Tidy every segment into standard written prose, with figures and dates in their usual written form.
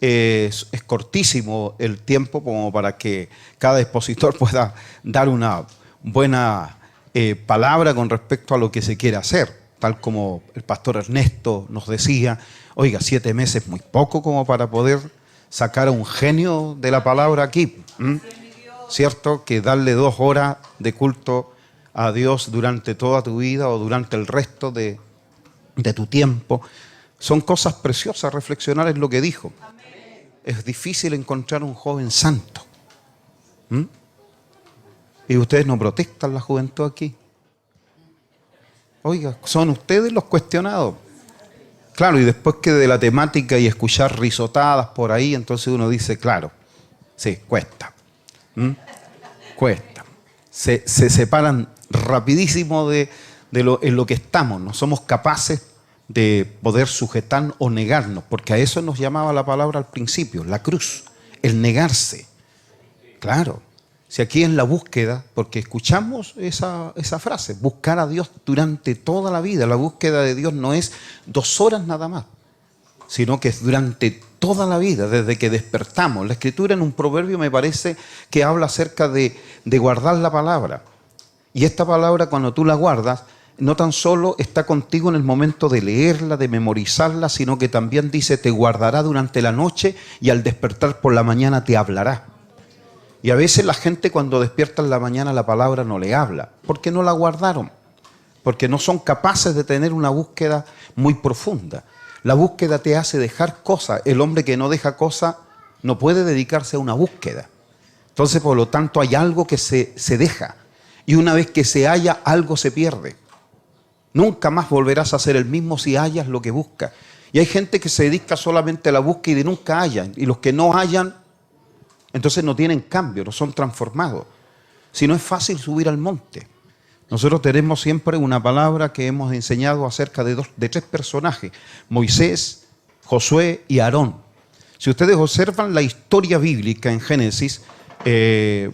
es cortísimo el tiempo como para que cada expositor pueda dar una buena palabra con respecto a lo que se quiere hacer. Tal como el pastor Ernesto nos decía, oiga, 7 meses es muy poco como para poder sacar a un genio de la palabra aquí. ¿Cierto? Que darle 2 horas de culto a Dios durante toda tu vida o durante el resto de tu tiempo. Son cosas preciosas reflexionar en lo que dijo. Es difícil encontrar un joven santo. Y ustedes no protestan la juventud aquí. Oiga, son ustedes los cuestionados. Claro, y después que de la temática y escuchar risotadas por ahí, entonces uno dice, claro, sí, cuesta. Cuesta. Se separan rapidísimo en lo que estamos. No somos capaces de poder sujetar o negarnos, porque a eso nos llamaba la palabra al principio, la cruz, el negarse. Claro. Si aquí en la búsqueda, porque escuchamos esa frase, buscar a Dios durante toda la vida. La búsqueda de Dios no es 2 horas nada más, sino que es durante toda la vida, desde que despertamos. La Escritura en un proverbio me parece que habla acerca de guardar la palabra. Y esta palabra, cuando tú la guardas, no tan solo está contigo en el momento de leerla, de memorizarla, sino que también dice, te guardará durante la noche y al despertar por la mañana te hablará. Y a veces la gente cuando despierta en la mañana la palabra no le habla, porque no la guardaron, porque no son capaces de tener una búsqueda muy profunda. La búsqueda te hace dejar cosas. El hombre que no deja cosas no puede dedicarse a una búsqueda. Entonces, por lo tanto, hay algo que se deja. Y una vez que se halla, algo se pierde. Nunca más volverás a ser el mismo si hallas lo que buscas. Y hay gente que se dedica solamente a la búsqueda y nunca hallan. Y los que no hallan, entonces no tienen cambio, no son transformados. Si no es fácil subir al monte. Nosotros tenemos siempre una palabra que hemos enseñado acerca de 3 personajes, Moisés, Josué y Aarón. Si ustedes observan la historia bíblica en Génesis,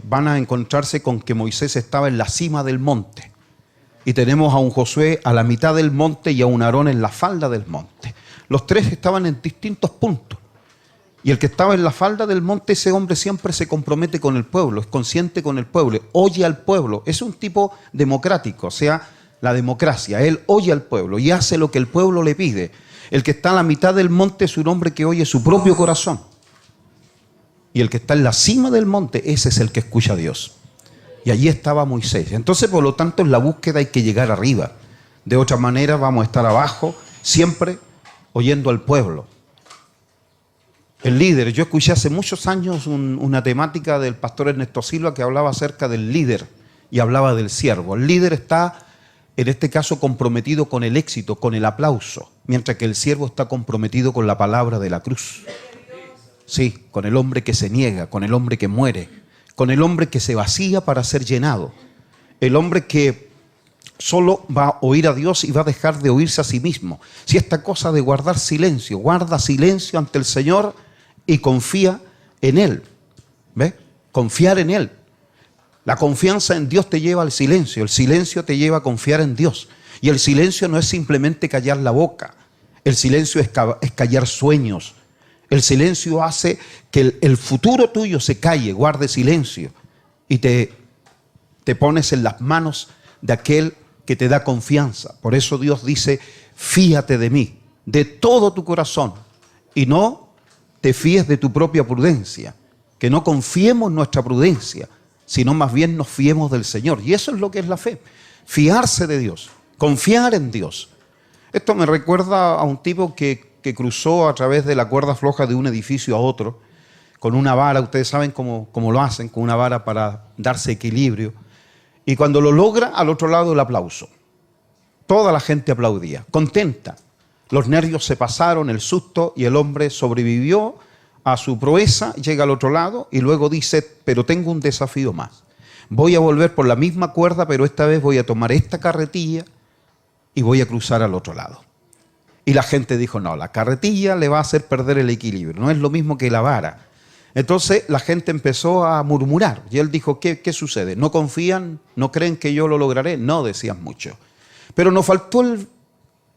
van a encontrarse con que Moisés estaba en la cima del monte. Y tenemos a un Josué a la mitad del monte y a un Aarón en la falda del monte. Los 3 estaban en distintos puntos. Y el que estaba en la falda del monte, ese hombre siempre se compromete con el pueblo, es consciente con el pueblo, oye al pueblo. Es un tipo democrático, o sea, la democracia. Él oye al pueblo y hace lo que el pueblo le pide. El que está a la mitad del monte es un hombre que oye su propio corazón. Y el que está en la cima del monte, ese es el que escucha a Dios. Y allí estaba Moisés. Entonces, por lo tanto, en la búsqueda hay que llegar arriba. De otra manera vamos a estar abajo, siempre oyendo al pueblo. El líder, yo escuché hace muchos años una temática del pastor Ernesto Silva que hablaba acerca del líder y hablaba del siervo. El líder está, en este caso, comprometido con el éxito, con el aplauso, mientras que el siervo está comprometido con la palabra de la cruz. Sí, con el hombre que se niega, con el hombre que muere, con el hombre que se vacía para ser llenado. El hombre que solo va a oír a Dios y va a dejar de oírse a sí mismo. Si esta cosa de guardar silencio, guarda silencio ante el Señor y confía en Él. ¿Ves? Confiar en Él. La confianza en Dios te lleva al silencio. El silencio te lleva a confiar en Dios. Y el silencio no es simplemente callar la boca. El silencio es callar sueños. El silencio hace que el futuro tuyo se calle, guarde silencio. Y te pones en las manos de aquel que te da confianza. Por eso Dios dice, fíate de mí, de todo tu corazón. Y no te fíes de tu propia prudencia, que no confiemos en nuestra prudencia, sino más bien nos fiemos del Señor. Y eso es lo que es la fe, fiarse de Dios, confiar en Dios. Esto me recuerda a un tipo que cruzó a través de la cuerda floja de un edificio a otro, con una vara. Ustedes saben cómo lo hacen, con una vara para darse equilibrio. Y cuando lo logra, al otro lado el aplauso. Toda la gente aplaudía, contenta. Los nervios se pasaron, el susto, y el hombre sobrevivió a su proeza, llega al otro lado y luego dice, pero tengo un desafío más. Voy a volver por la misma cuerda, pero esta vez voy a tomar esta carretilla y voy a cruzar al otro lado. Y la gente dijo, no, la carretilla le va a hacer perder el equilibrio, no es lo mismo que la vara. Entonces la gente empezó a murmurar y él dijo, ¿qué sucede? ¿No confían? ¿No creen que yo lo lograré? No, decían muchos. Pero nos faltó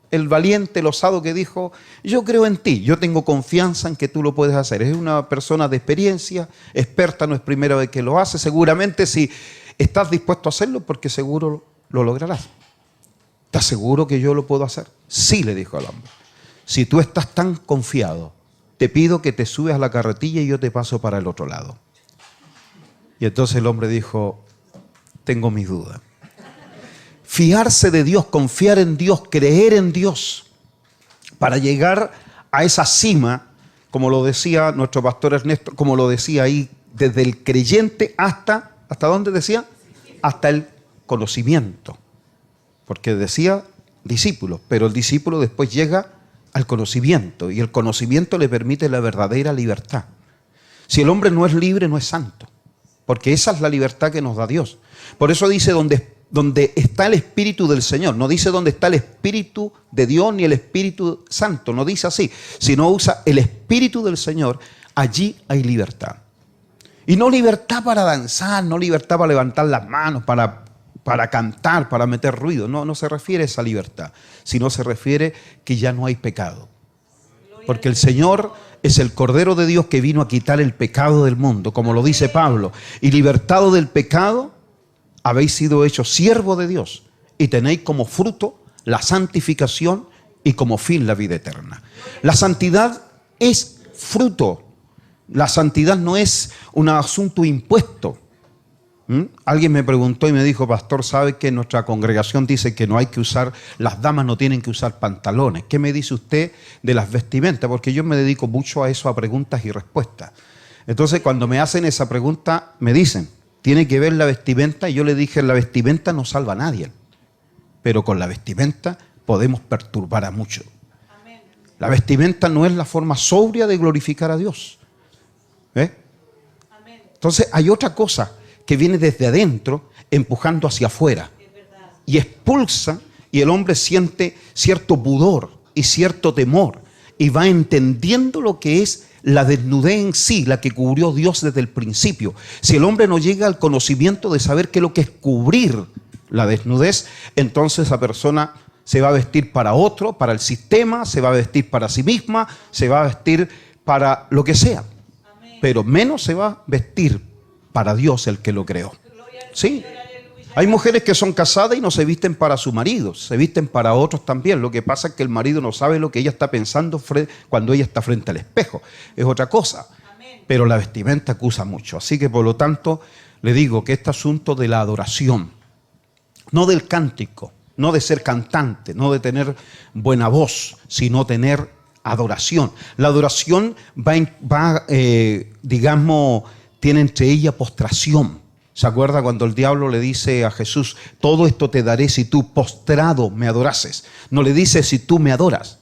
el valiente, el osado que dijo, yo creo en ti, yo tengo confianza en que tú lo puedes hacer. Es una persona de experiencia, experta, no es primera vez que lo hace. Seguramente si estás dispuesto a hacerlo, porque seguro lo lograrás. ¿Estás seguro que yo lo puedo hacer? Sí, le dijo al hombre. Si tú estás tan confiado, te pido que te subas a la carretilla y yo te paso para el otro lado. Y entonces el hombre dijo, tengo mis dudas. Fiarse de Dios, confiar en Dios, creer en Dios, para llegar a esa cima, como lo decía nuestro pastor Ernesto, como lo decía ahí, desde el creyente ¿hasta dónde decía? Hasta el conocimiento. Porque decía discípulos, pero el discípulo después llega al conocimiento, y el conocimiento le permite la verdadera libertad. Si el hombre no es libre, no es santo, porque esa es la libertad que nos da Dios. Por eso dice donde está el Espíritu del Señor, no dice donde está el Espíritu de Dios ni el Espíritu Santo, no dice así, sino usa el Espíritu del Señor, allí hay libertad. Y no libertad para danzar, no libertad para levantar las manos, para cantar, para meter ruido, no se refiere a esa libertad, sino se refiere que ya no hay pecado. Porque el Señor es el Cordero de Dios que vino a quitar el pecado del mundo, como lo dice Pablo, y libertado del pecado, habéis sido hechos siervos de Dios y tenéis como fruto la santificación y como fin la vida eterna. La santidad es fruto. La santidad no es un asunto impuesto. Alguien me preguntó y me dijo, pastor, ¿sabe que nuestra congregación dice que no hay que usar, las damas no tienen que usar pantalones? ¿Qué me dice usted de las vestimentas? Porque yo me dedico mucho a eso, a preguntas y respuestas. Entonces, cuando me hacen esa pregunta, me dicen, tiene que ver la vestimenta, y yo le dije, la vestimenta no salva a nadie, pero con la vestimenta podemos perturbar a muchos. La vestimenta no es la forma sobria de glorificar a Dios. Entonces hay otra cosa que viene desde adentro empujando hacia afuera y expulsa, y el hombre siente cierto pudor y cierto temor y va entendiendo lo que es la desnudez en sí, la que cubrió Dios desde el principio. Si el hombre no llega al conocimiento de saber qué es lo que es cubrir la desnudez, entonces esa persona se va a vestir para otro, para el sistema, se va a vestir para sí misma, se va a vestir para lo que sea. Pero menos se va a vestir para Dios, el que lo creó. Sí. Hay mujeres que son casadas y no se visten para su marido, se visten para otros también. Lo que pasa es que el marido no sabe lo que ella está pensando cuando ella está frente al espejo. Es otra cosa. Pero la vestimenta acusa mucho. Así que por lo tanto le digo que este asunto de la adoración, no del cántico, no de ser cantante, no de tener buena voz, sino tener adoración. La adoración tiene entre ella postración. ¿Se acuerda cuando el diablo le dice a Jesús, todo esto te daré si tú postrado me adorases? No le dice si tú me adoras,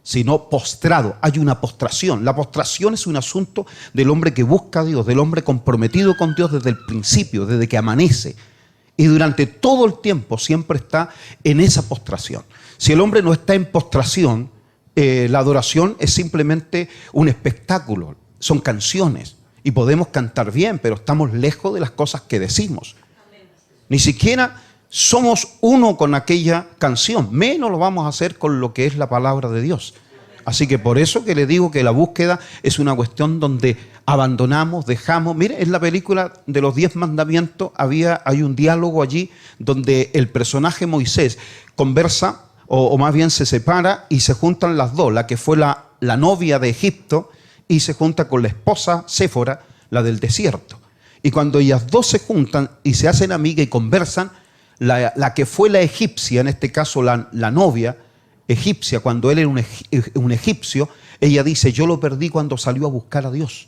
sino postrado. Hay una postración. La postración es un asunto del hombre que busca a Dios, del hombre comprometido con Dios desde el principio, desde que amanece. Y durante todo el tiempo siempre está en esa postración. Si el hombre no está en postración, la adoración es simplemente un espectáculo, son canciones. Y podemos cantar bien, pero estamos lejos de las cosas que decimos. Ni siquiera somos uno con aquella canción, menos lo vamos a hacer con lo que es la palabra de Dios. Así que por eso que le digo que la búsqueda es una cuestión donde abandonamos, dejamos. Mire, en la película de los 10 mandamientos hay un diálogo allí donde el personaje Moisés conversa, o más bien se separa y se juntan las dos, la que fue la novia de Egipto, y se junta con la esposa Séfora, la del desierto. Y cuando ellas dos se juntan y se hacen amigas y conversan, la que fue la egipcia, en este caso la novia egipcia, cuando él era un egipcio, ella dice, yo lo perdí cuando salió a buscar a Dios.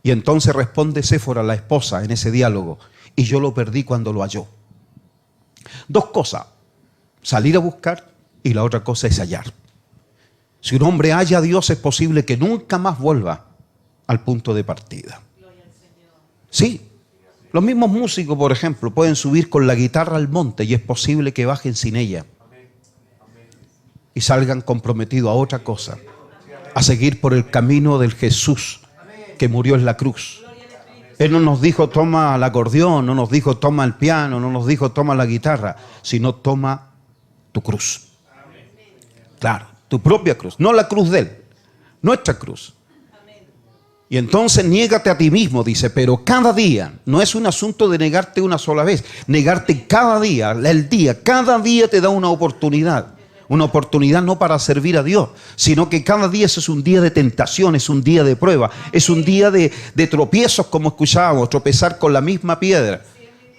Y entonces responde Séfora, la esposa, en ese diálogo, y yo lo perdí cuando lo halló. Dos cosas, salir a buscar y la otra cosa es hallar. Si un hombre halla a Dios, es posible que nunca más vuelva al punto de partida. Sí, los mismos músicos, por ejemplo, pueden subir con la guitarra al monte y es posible que bajen sin ella y salgan comprometidos a otra cosa, a seguir por el camino del Jesús que murió en la cruz. Él no nos dijo toma el acordeón, no nos dijo toma el piano, no nos dijo toma la guitarra, sino toma tu cruz. Claro, tu propia cruz, no la cruz de Él, nuestra cruz. Y entonces niégate a ti mismo, dice, pero cada día, no es un asunto de negarte una sola vez, negarte cada día, cada día te da una oportunidad no para servir a Dios, sino que cada día ese es un día de tentación, es un día de prueba, es un día de tropiezos, como escuchábamos, tropezar con la misma piedra.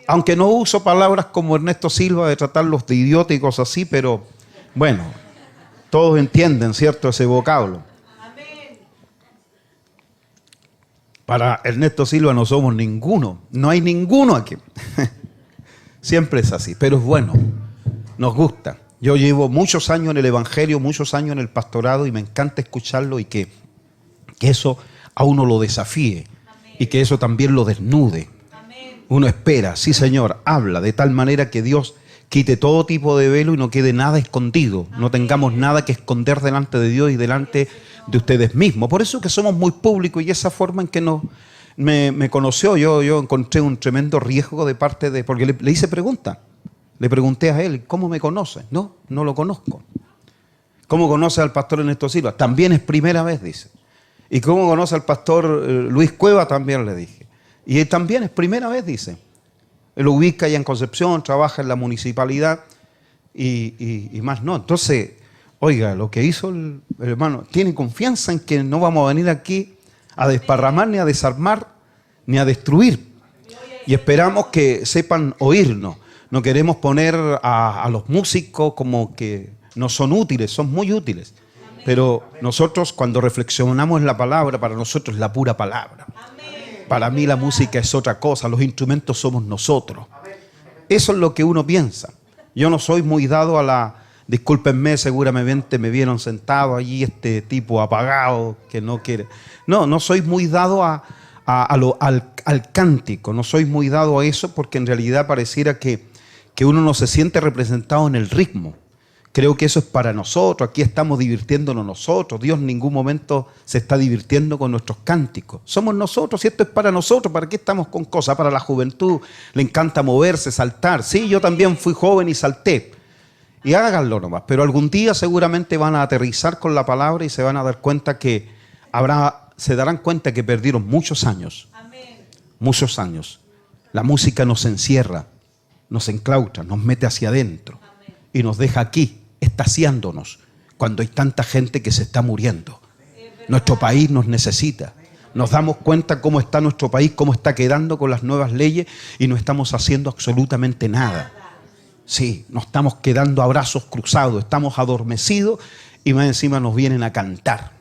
Aunque no uso palabras como Ernesto Silva de tratarlos de idiota y cosas así, pero bueno, todos entienden, ¿cierto?, ese vocablo. Para Ernesto Silva no somos ninguno, no hay ninguno aquí. Siempre es así, pero es bueno, nos gusta. Yo llevo muchos años en el Evangelio, muchos años en el pastorado y me encanta escucharlo y que eso a uno lo desafíe y que eso también lo desnude. Uno espera, sí Señor, habla de tal manera que Dios quite todo tipo de velo y no quede nada escondido, no tengamos nada que esconder delante de Dios y delante de ustedes mismos. Por eso que somos muy públicos y esa forma en que me conoció, yo encontré un tremendo riesgo de parte de, porque le hice pregunta. Le pregunté a él, ¿cómo me conoce? No lo conozco. ¿Cómo conoce al pastor Ernesto Silva? También es primera vez, dice. ¿Y cómo conoce al pastor Luis Cueva? También le dije. Y él también es primera vez, dice. Él lo ubica allá en Concepción, trabaja en la municipalidad y más no. Entonces, oiga, lo que hizo el hermano, tiene confianza en que no vamos a venir aquí a desparramar, ni a desarmar, ni a destruir. Y esperamos que sepan oírnos. No queremos poner a los músicos como que no son útiles, son muy útiles. Pero nosotros cuando reflexionamos en la palabra, para nosotros es la pura palabra. Para mí la música es otra cosa, los instrumentos somos nosotros. Eso es lo que uno piensa. Yo no soy muy dado a la... Discúlpenme, seguramente me vieron sentado allí este tipo apagado que no quiere... No soy muy dado al cántico, no soy muy dado a eso porque en realidad pareciera que uno no se siente representado en el ritmo. Creo que eso es para nosotros, aquí estamos divirtiéndonos nosotros, Dios en ningún momento se está divirtiendo con nuestros cánticos. Somos nosotros, y esto es para nosotros, ¿para qué estamos con cosas? Para la juventud, le encanta moverse, saltar. Sí, yo también fui joven y salté. Y háganlo nomás, pero algún día seguramente van a aterrizar con la palabra y se van a dar cuenta que se darán cuenta que perdieron muchos años. Muchos años. La música nos encierra, nos enclautra, nos mete hacia adentro y nos deja aquí, estaciándonos, cuando hay tanta gente que se está muriendo. Nuestro país nos necesita. Nos damos cuenta cómo está nuestro país, cómo está quedando con las nuevas leyes y no estamos haciendo absolutamente nada. Sí, nos estamos quedando a brazos cruzados, estamos adormecidos y más encima nos vienen a cantar.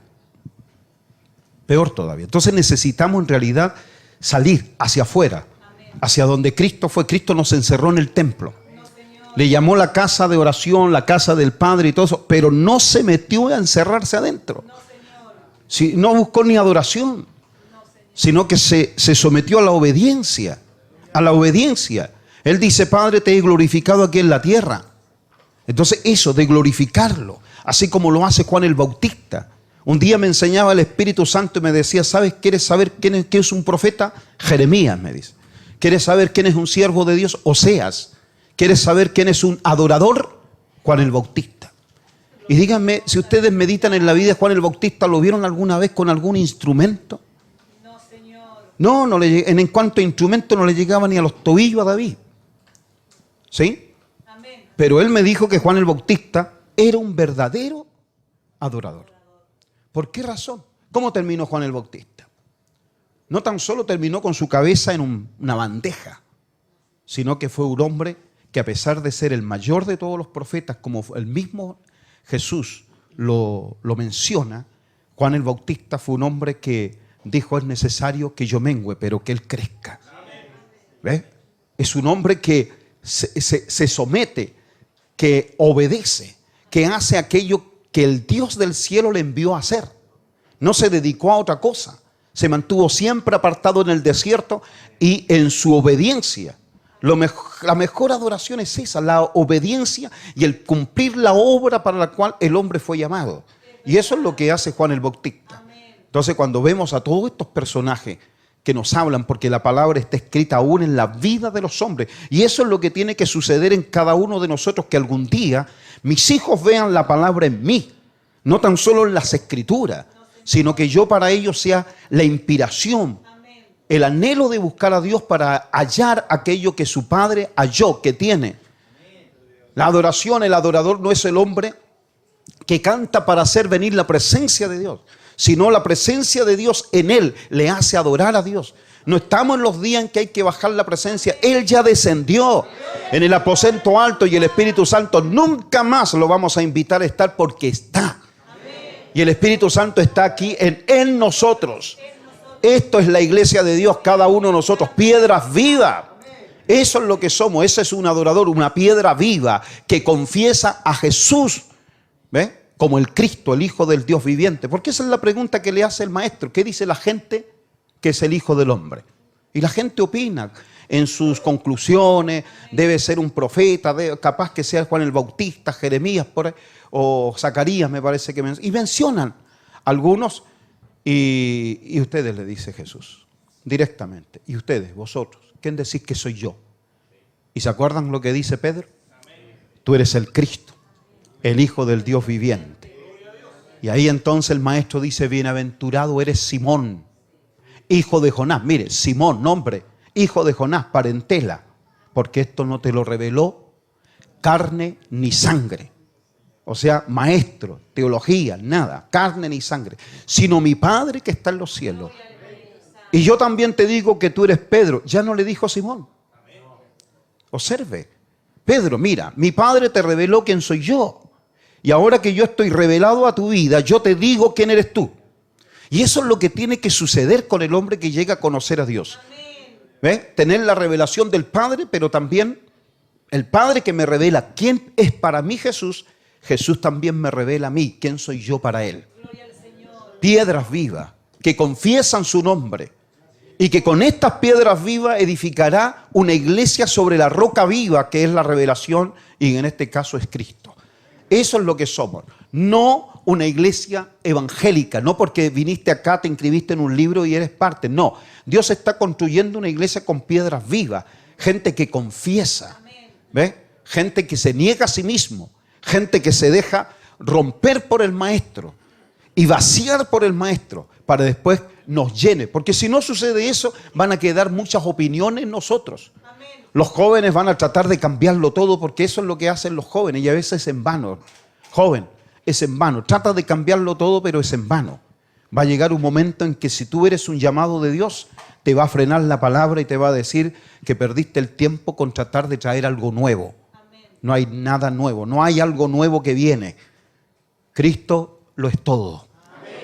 Peor todavía. Entonces necesitamos en realidad salir hacia afuera, hacia donde Cristo fue. Cristo nos encerró en el templo. Le llamó la casa de oración, la casa del Padre y todo eso, pero no se metió a encerrarse adentro. Sí, no buscó ni adoración, sino que se sometió a la obediencia. A la obediencia. Él dice, Padre, te he glorificado aquí en la tierra. Entonces eso de glorificarlo, así como lo hace Juan el Bautista. Un día me enseñaba el Espíritu Santo y me decía, ¿sabes? ¿Quieres saber quién es un profeta? Jeremías, me dice. ¿Quieres saber quién es un siervo de Dios? Oseas. ¿Quieres saber quién es un adorador? Juan el Bautista. Y díganme, si ustedes meditan en la vida de Juan el Bautista, ¿lo vieron alguna vez con algún instrumento? No, Señor. No en cuanto a instrumento no le llegaba ni a los tobillos a David. ¿Sí? Amén. Pero él me dijo que Juan el Bautista era un verdadero adorador. ¿Por qué razón? ¿Cómo terminó Juan el Bautista? No tan solo terminó con su cabeza en una bandeja, sino que fue un hombre que a pesar de ser el mayor de todos los profetas, como el mismo Jesús lo menciona, Juan el Bautista fue un hombre que dijo, es necesario que yo mengüe, pero que él crezca. ¿Ves? Es un hombre que se somete, que obedece, que hace aquello que el Dios del cielo le envió a hacer. No se dedicó a otra cosa. Se mantuvo siempre apartado en el desierto y en su obediencia. La mejor adoración es esa, la obediencia y el cumplir la obra para la cual el hombre fue llamado. Y eso es lo que hace Juan el Bautista. Entonces, cuando vemos a todos estos personajes que nos hablan, porque la palabra está escrita aún en la vida de los hombres. Y eso es lo que tiene que suceder en cada uno de nosotros, que algún día mis hijos vean la palabra en mí, no tan solo en las escrituras, sino que yo para ellos sea la inspiración, el anhelo de buscar a Dios para hallar aquello que su Padre halló, que tiene. La adoración, el adorador no es el hombre que canta para hacer venir la presencia de Dios, sino la presencia de Dios en él le hace adorar a Dios. No estamos en los días en que hay que bajar la presencia. Él ya descendió en el aposento alto y el Espíritu Santo nunca más lo vamos a invitar a estar, porque está. Y el Espíritu Santo está aquí en nosotros. Esto es la iglesia de Dios, cada uno de nosotros, piedras vivas. Eso es lo que somos. Ese es un adorador, una piedra viva que confiesa a Jesús, ¿ve?, como el Cristo, el Hijo del Dios viviente. Porque esa es la pregunta que le hace el maestro. ¿Qué dice la gente que es el Hijo del Hombre? Y la gente opina en sus conclusiones. Debe ser un profeta, capaz que sea Juan el Bautista, Jeremías por ahí, o Zacarías, me parece que y mencionan algunos. Y ustedes, le dice Jesús directamente. Y ustedes, vosotros, ¿quién decís que soy yo? ¿Y se acuerdan lo que dice Pedro? Tú eres el Cristo, el Hijo del Dios viviente. Y ahí entonces el maestro dice: bienaventurado eres Simón, hijo de Jonás. Mire, Simón, nombre, hijo de Jonás, parentela, porque esto no te lo reveló carne ni sangre. O sea, maestro, teología, nada, carne ni sangre, sino mi Padre que está en los cielos. Y yo también te digo que tú eres Pedro. Ya no le dijo Simón. Observe, Pedro, mira, mi Padre te reveló quién soy yo. Y ahora que yo estoy revelado a tu vida, yo te digo quién eres tú. Y eso es lo que tiene que suceder con el hombre que llega a conocer a Dios. ¿Ve? Tener la revelación del Padre, pero también el Padre que me revela quién es para mí Jesús. Jesús también me revela a mí quién soy yo para Él. Piedras vivas que confiesan su nombre. Y que con estas piedras vivas edificará una iglesia sobre la roca viva, que es la revelación, y en este caso es Cristo. Eso es lo que somos. No una iglesia evangélica, no porque viniste acá, te inscribiste en un libro y eres parte. No, Dios está construyendo una iglesia con piedras vivas. Gente que confiesa, ¿ve? Gente que se niega a sí mismo. Gente que se deja romper por el maestro y vaciar por el maestro para después nos llene. Porque si no sucede eso, van a quedar muchas opiniones en nosotros. Los jóvenes van a tratar de cambiarlo todo, porque eso es lo que hacen los jóvenes, y a veces es en vano. Joven, es en vano. Trata de cambiarlo todo, pero es en vano. Va a llegar un momento en que si tú eres un llamado de Dios, te va a frenar la palabra y te va a decir que perdiste el tiempo con tratar de traer algo nuevo. No hay nada nuevo, no hay algo nuevo que viene. Cristo lo es todo.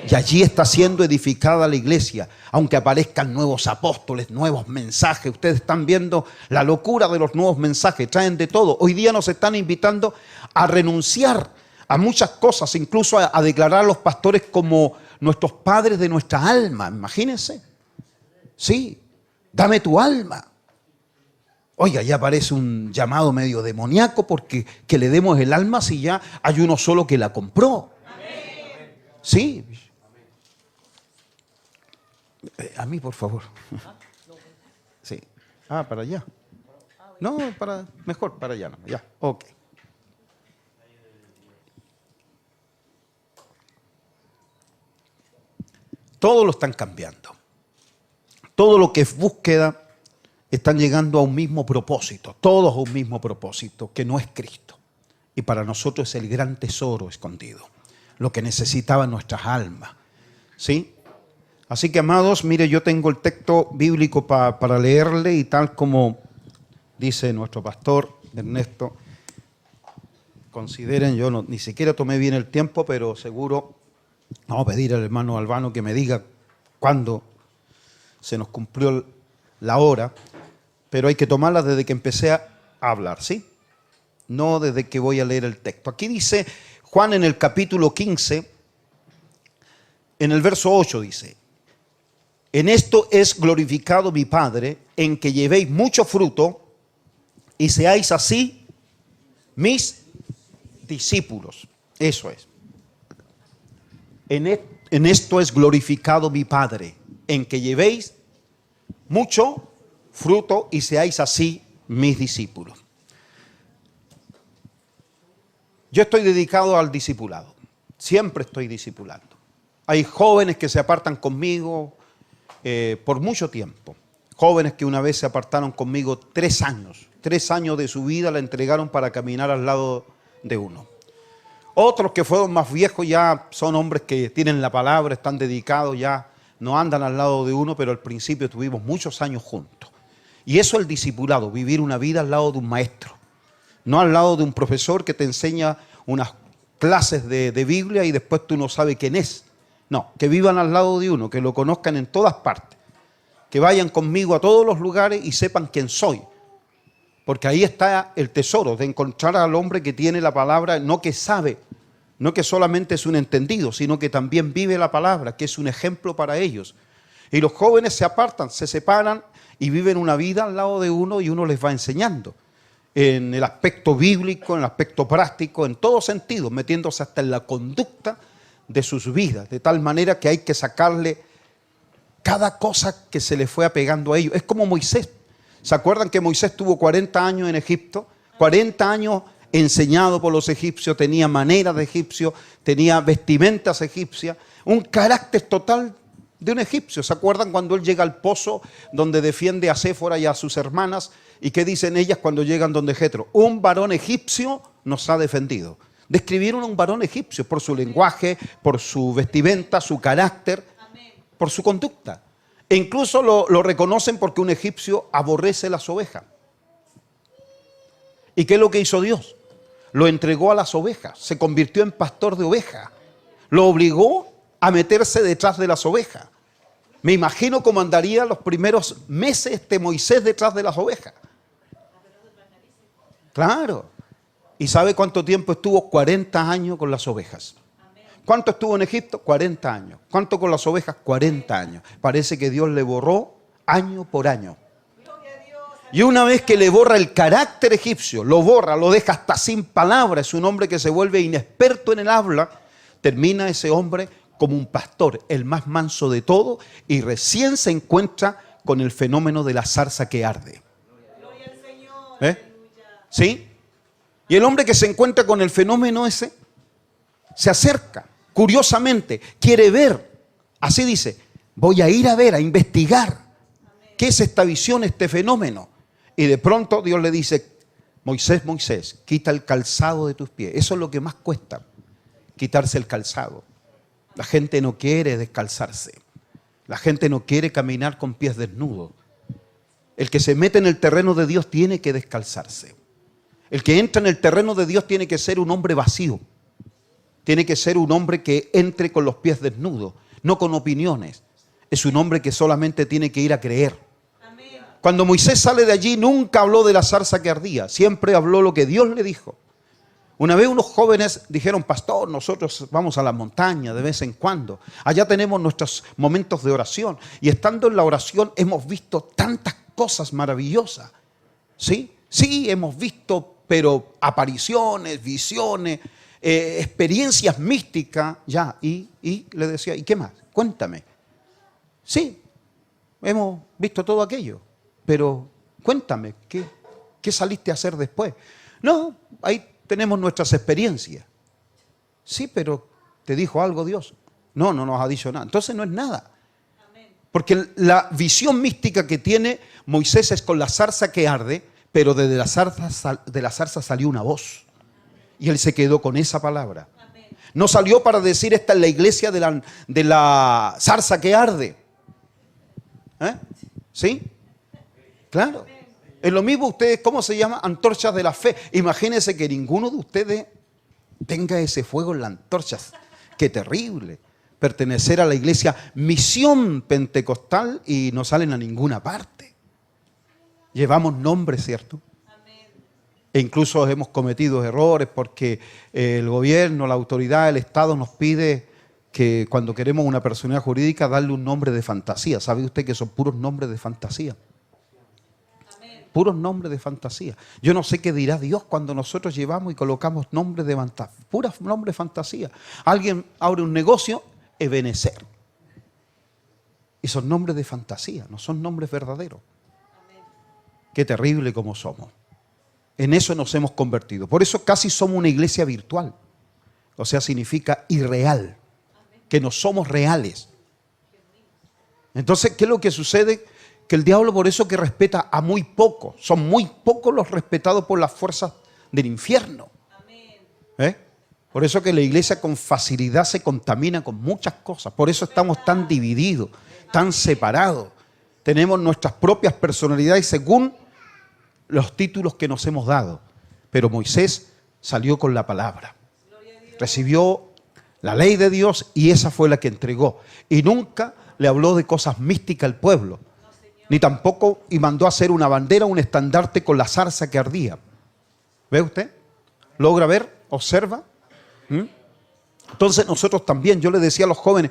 Y allí está siendo edificada la iglesia, aunque aparezcan nuevos apóstoles, nuevos mensajes. Ustedes están viendo la locura de los nuevos mensajes, traen de todo. Hoy día nos están invitando a renunciar a muchas cosas, incluso a declarar a los pastores como nuestros padres de nuestra alma. Imagínense. Sí, dame tu alma. Oiga, ya parece un llamado medio demoníaco, porque que le demos el alma si ya hay uno solo que la compró. Sí. A mí, por favor. Sí. Para allá. No, mejor para allá. No. Ya, ok. Todo lo están cambiando. Todo lo que es búsqueda están llegando a un mismo propósito. Todos a un mismo propósito, que no es Cristo. Y para nosotros es el gran tesoro escondido. Lo que necesitaban nuestras almas. ¿Sí? Así que, amados, mire, yo tengo el texto bíblico para leerle, y tal como dice nuestro pastor Ernesto, consideren, yo ni siquiera tomé bien el tiempo, pero seguro vamos a pedir al hermano Albano que me diga cuándo se nos cumplió la hora, pero hay que tomarla desde que empecé a hablar, ¿sí? No desde que voy a leer el texto. Aquí dice Juan en el capítulo 15, en el verso 8 dice: en esto es glorificado mi Padre, en que llevéis mucho fruto y seáis así mis discípulos. Eso es. En esto es glorificado mi Padre, en que llevéis mucho fruto y seáis así mis discípulos. Yo estoy dedicado al discipulado. Siempre estoy discipulando. Hay jóvenes que se apartan conmigo por mucho tiempo. Jóvenes que una vez se apartaron conmigo 3 años. 3 años de su vida la entregaron para caminar al lado de uno. Otros que fueron más viejos ya son hombres que tienen la palabra, están dedicados, ya no andan al lado de uno, pero al principio tuvimos muchos años juntos. Y eso es el discipulado, vivir una vida al lado de un maestro. No al lado de un profesor que te enseña unas clases de Biblia y después tú no sabes quién es. No, que vivan al lado de uno, que lo conozcan en todas partes. Que vayan conmigo a todos los lugares y sepan quién soy. Porque ahí está el tesoro de encontrar al hombre que tiene la palabra, no que sabe, no que solamente es un entendido, sino que también vive la palabra, que es un ejemplo para ellos. Y los jóvenes se apartan, se separan y viven una vida al lado de uno y uno les va enseñando. En el aspecto bíblico, en el aspecto práctico, en todos sentidos, metiéndose hasta en la conducta de sus vidas, de tal manera que hay que sacarle cada cosa que se le fue apegando a ellos. Es como Moisés. ¿Se acuerdan que Moisés tuvo 40 años en Egipto? 40 años enseñado por los egipcios, tenía maneras de egipcio, tenía vestimentas egipcias, un carácter total de un egipcio. ¿Se acuerdan cuando él llega al pozo donde defiende a Séfora y a sus hermanas? ¿Y qué dicen ellas cuando llegan donde Jetro? Un varón egipcio nos ha defendido. Describieron a un varón egipcio por su lenguaje, por su vestimenta, su carácter, por su conducta. E incluso lo reconocen porque un egipcio aborrece las ovejas. ¿Y qué es lo que hizo Dios? Lo entregó a las ovejas, se convirtió en pastor de ovejas. Lo obligó a meterse detrás de las ovejas. Me imagino cómo andaría los primeros meses de Moisés detrás de las ovejas. Claro. ¿Y sabe cuánto tiempo estuvo? 40 años con las ovejas. ¿Cuánto estuvo en Egipto? 40 años. ¿Cuánto con las ovejas? 40 años. Parece que Dios le borró año por año. Y una vez que le borra el carácter egipcio, lo borra, lo deja hasta sin palabras, es un hombre que se vuelve inexperto en el habla, termina ese hombre como un pastor, el más manso de todo, y recién se encuentra con el fenómeno de la zarza que arde. ¿Sí? Y el hombre que se encuentra con el fenómeno ese, se acerca, curiosamente, quiere ver, así dice, voy a ir a ver, a investigar, ¿qué es esta visión, este fenómeno? Y de pronto Dios le dice, Moisés, Moisés, quita el calzado de tus pies. Eso es lo que más cuesta, quitarse el calzado. La gente no quiere descalzarse. La gente no quiere caminar con pies desnudos. El que se mete en el terreno de Dios tiene que descalzarse. El que entra en el terreno de Dios tiene que ser un hombre vacío. Tiene que ser un hombre que entre con los pies desnudos, no con opiniones. Es un hombre que solamente tiene que ir a creer. Cuando Moisés sale de allí, nunca habló de la zarza que ardía. Siempre habló lo que Dios le dijo. Una vez unos jóvenes dijeron, pastor, nosotros vamos a la montaña de vez en cuando. Allá tenemos nuestros momentos de oración. Y estando en la oración hemos visto tantas cosas maravillosas. ¿Sí? Sí, hemos visto, pero apariciones, visiones, experiencias místicas. Ya, y le decía, ¿y qué más? Cuéntame. Sí, hemos visto todo aquello. Pero cuéntame, ¿qué saliste a hacer después? No, ahí tenemos nuestras experiencias. Sí, pero ¿te dijo algo Dios? No, no nos ha dicho nada. Entonces no es nada. Porque la visión mística que tiene Moisés es con la zarza que arde, pero de la zarza salió una voz. Y él se quedó con esa palabra. No salió para decir, esta es la iglesia de la zarza que arde. ¿Sí? Claro. Es lo mismo ustedes, ¿cómo se llama? Antorchas de la fe. Imagínense que ninguno de ustedes tenga ese fuego en las antorchas. Qué terrible. Pertenecer a la iglesia Misión Pentecostal y no salen a ninguna parte. Llevamos nombres, ¿cierto? E incluso hemos cometido errores porque el gobierno, la autoridad, el Estado nos pide que cuando queremos una personalidad jurídica darle un nombre de fantasía. ¿Sabe usted que son puros nombres de fantasía? Puros nombres de fantasía. Yo no sé qué dirá Dios cuando nosotros llevamos y colocamos nombres de fantasía. Puros nombres de fantasía. Alguien abre un negocio, Ebenezer. Y son nombres de fantasía, no son nombres verdaderos. Qué terrible como somos. En eso nos hemos convertido. Por eso casi somos una iglesia virtual. O sea, significa irreal. Que no somos reales. Entonces, ¿qué es lo que sucede? Que el diablo por eso que respeta a muy pocos. Son muy pocos los respetados por las fuerzas del infierno. Por eso que la iglesia con facilidad se contamina con muchas cosas. Por eso estamos tan divididos, tan separados. Tenemos nuestras propias personalidades según los títulos que nos hemos dado. Pero Moisés salió con la palabra. Recibió la ley de Dios y esa fue la que entregó. Y nunca le habló de cosas místicas al pueblo. Ni tampoco y mandó a hacer una bandera, un estandarte con la zarza que ardía. ¿Ve usted? ¿Logra ver? ¿Observa? Entonces nosotros también, yo le decía a los jóvenes,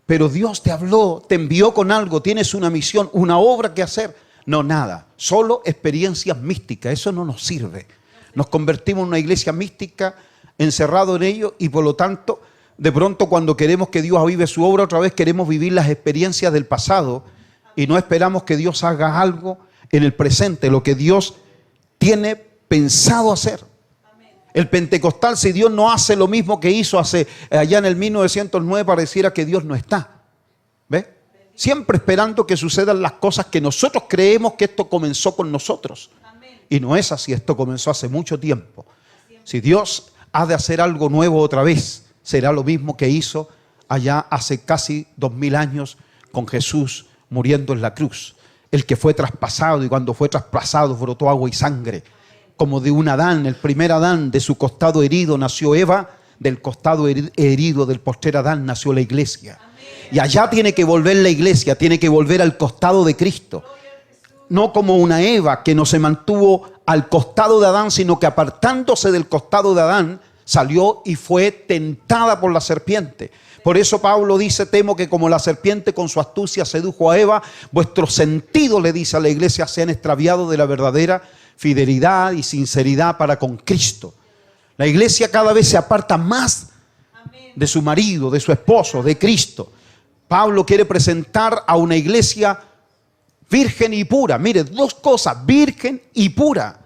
pero Dios te habló, te envió con algo, tienes una misión, una obra que hacer. No, nada, solo experiencias místicas, eso no nos sirve. Nos convertimos en una iglesia mística, encerrado en ello, y por lo tanto, de pronto cuando queremos que Dios avive su obra otra vez, queremos vivir las experiencias del pasado y no esperamos que Dios haga algo en el presente, lo que Dios tiene pensado hacer. El pentecostal, si Dios no hace lo mismo que hizo allá en el 1909, pareciera que Dios no está. ¿Ve? Siempre esperando que sucedan las cosas que nosotros creemos que esto comenzó con nosotros. Y no es así, esto comenzó hace mucho tiempo. Si Dios ha de hacer algo nuevo otra vez, será lo mismo que hizo allá hace casi 2000 años con Jesús muriendo en la cruz. El que fue traspasado, y cuando fue traspasado brotó agua y sangre. Como de un Adán, el primer Adán, de su costado herido nació Eva, del costado herido del postrer Adán nació la iglesia. Y allá tiene que volver la iglesia, tiene que volver al costado de Cristo. No como una Eva que no se mantuvo al costado de Adán, sino que apartándose del costado de Adán, salió y fue tentada por la serpiente. Por eso Pablo dice, temo que como la serpiente con su astucia sedujo a Eva, vuestros sentidos, le dice a la iglesia, se han extraviado de la verdadera fidelidad y sinceridad para con Cristo. La iglesia cada vez se aparta más de su marido, de su esposo, de Cristo. Pablo quiere presentar a una iglesia virgen y pura. Mire, dos cosas, virgen y pura.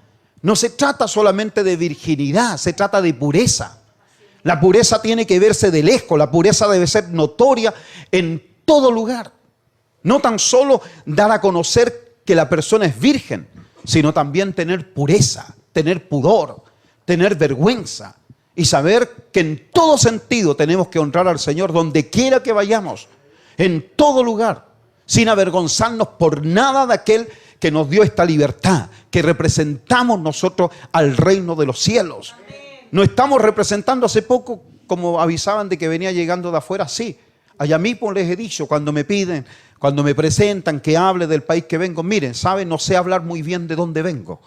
No se trata solamente de virginidad, se trata de pureza. La pureza tiene que verse de lejos, la pureza debe ser notoria en todo lugar. No tan solo dar a conocer que la persona es virgen, sino también tener pureza, tener pudor, tener vergüenza y saber que en todo sentido tenemos que honrar al Señor donde quiera que vayamos, en todo lugar, sin avergonzarnos por nada de aquel que nos dio esta libertad, que representamos nosotros al reino de los cielos. No estamos representando. Hace poco, como avisaban de que venía llegando de afuera, sí, allá mismo les he dicho, cuando me piden, cuando me presentan que hable del país que vengo, miren, saben, no sé hablar muy bien de dónde vengo,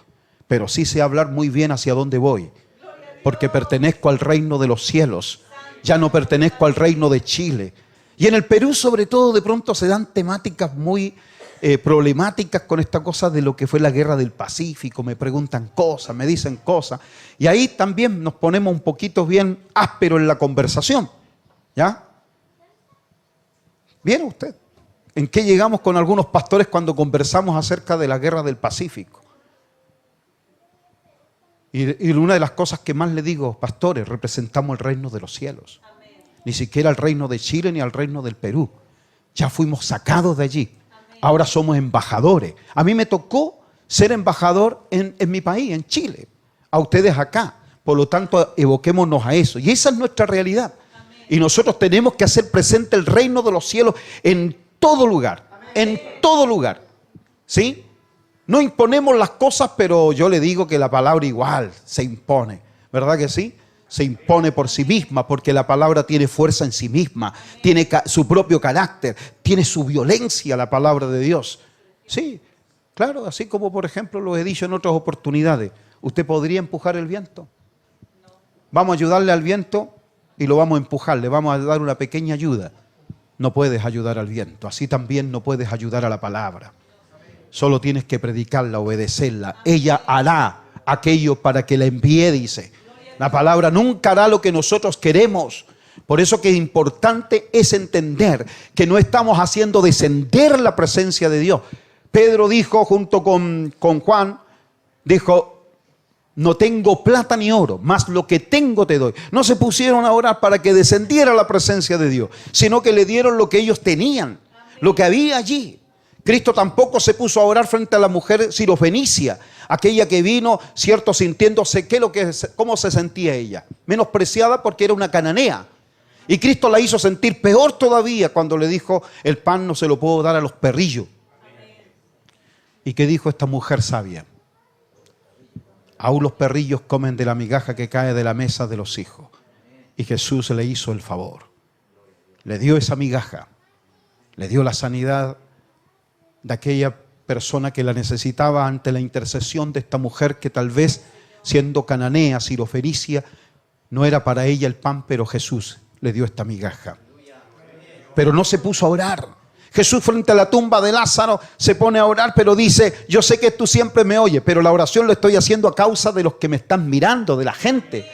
pero sí sé hablar muy bien hacia dónde voy, porque pertenezco al reino de los cielos, ya no pertenezco al reino de Chile. Y en el Perú, sobre todo, de pronto se dan temáticas muy problemáticas con esta cosa de lo que fue la guerra del Pacífico. Me preguntan cosas, me dicen cosas, y ahí también nos ponemos un poquito bien áspero en la conversación. ¿Ya? ¿Viene usted? ¿En qué llegamos con algunos pastores cuando conversamos acerca de la guerra del Pacífico? Y una de las cosas que más le digo, pastores, representamos el reino de los cielos. Amén. Ni siquiera el reino de Chile ni al reino del Perú. Ya fuimos sacados de allí. Amén. Ahora somos embajadores. A mí me tocó ser embajador en mi país, en Chile. A ustedes acá. Por lo tanto, evoquémonos a eso. Y esa es nuestra realidad. Amén. Y nosotros tenemos que hacer presente el reino de los cielos en todo lugar. Amén. En todo lugar. ¿Sí? No imponemos las cosas, pero yo le digo que la palabra igual se impone. ¿Verdad que sí? Se impone por sí misma, porque la palabra tiene fuerza en sí misma, tiene su propio carácter, tiene su violencia la palabra de Dios. Sí, claro, así como por ejemplo lo he dicho en otras oportunidades. ¿Usted podría empujar el viento? Vamos a ayudarle al viento y lo vamos a empujar, le vamos a dar una pequeña ayuda. No puedes ayudar al viento, así también no puedes ayudar a la palabra. Solo tienes que predicarla, obedecerla. Ella hará aquello para que la envíe, dice. La palabra nunca hará lo que nosotros queremos. Por eso que importante es entender que no estamos haciendo descender la presencia de Dios. Pedro dijo junto con Juan, dijo, no tengo plata ni oro, mas lo que tengo te doy. No se pusieron a orar para que descendiera la presencia de Dios, sino que le dieron lo que ellos tenían, lo que había allí. Cristo tampoco se puso a orar frente a la mujer sirofenicia, aquella que vino, cierto, sintiéndose, ¿cómo se sentía ella? Menospreciada porque era una cananea. Y Cristo la hizo sentir peor todavía cuando le dijo, el pan no se lo puedo dar a los perrillos. ¿Y qué dijo esta mujer sabia? Aún los perrillos comen de la migaja que cae de la mesa de los hijos. Y Jesús le hizo el favor. Le dio esa migaja. Le dio la sanidad de aquella persona que la necesitaba ante la intercesión de esta mujer que tal vez, siendo cananea, sirofenicia, no era para ella el pan, pero Jesús le dio esta migaja. Pero no se puso a orar. Jesús frente a la tumba de Lázaro se pone a orar, pero dice, yo sé que tú siempre me oyes, pero la oración lo estoy haciendo a causa de los que me están mirando, de la gente,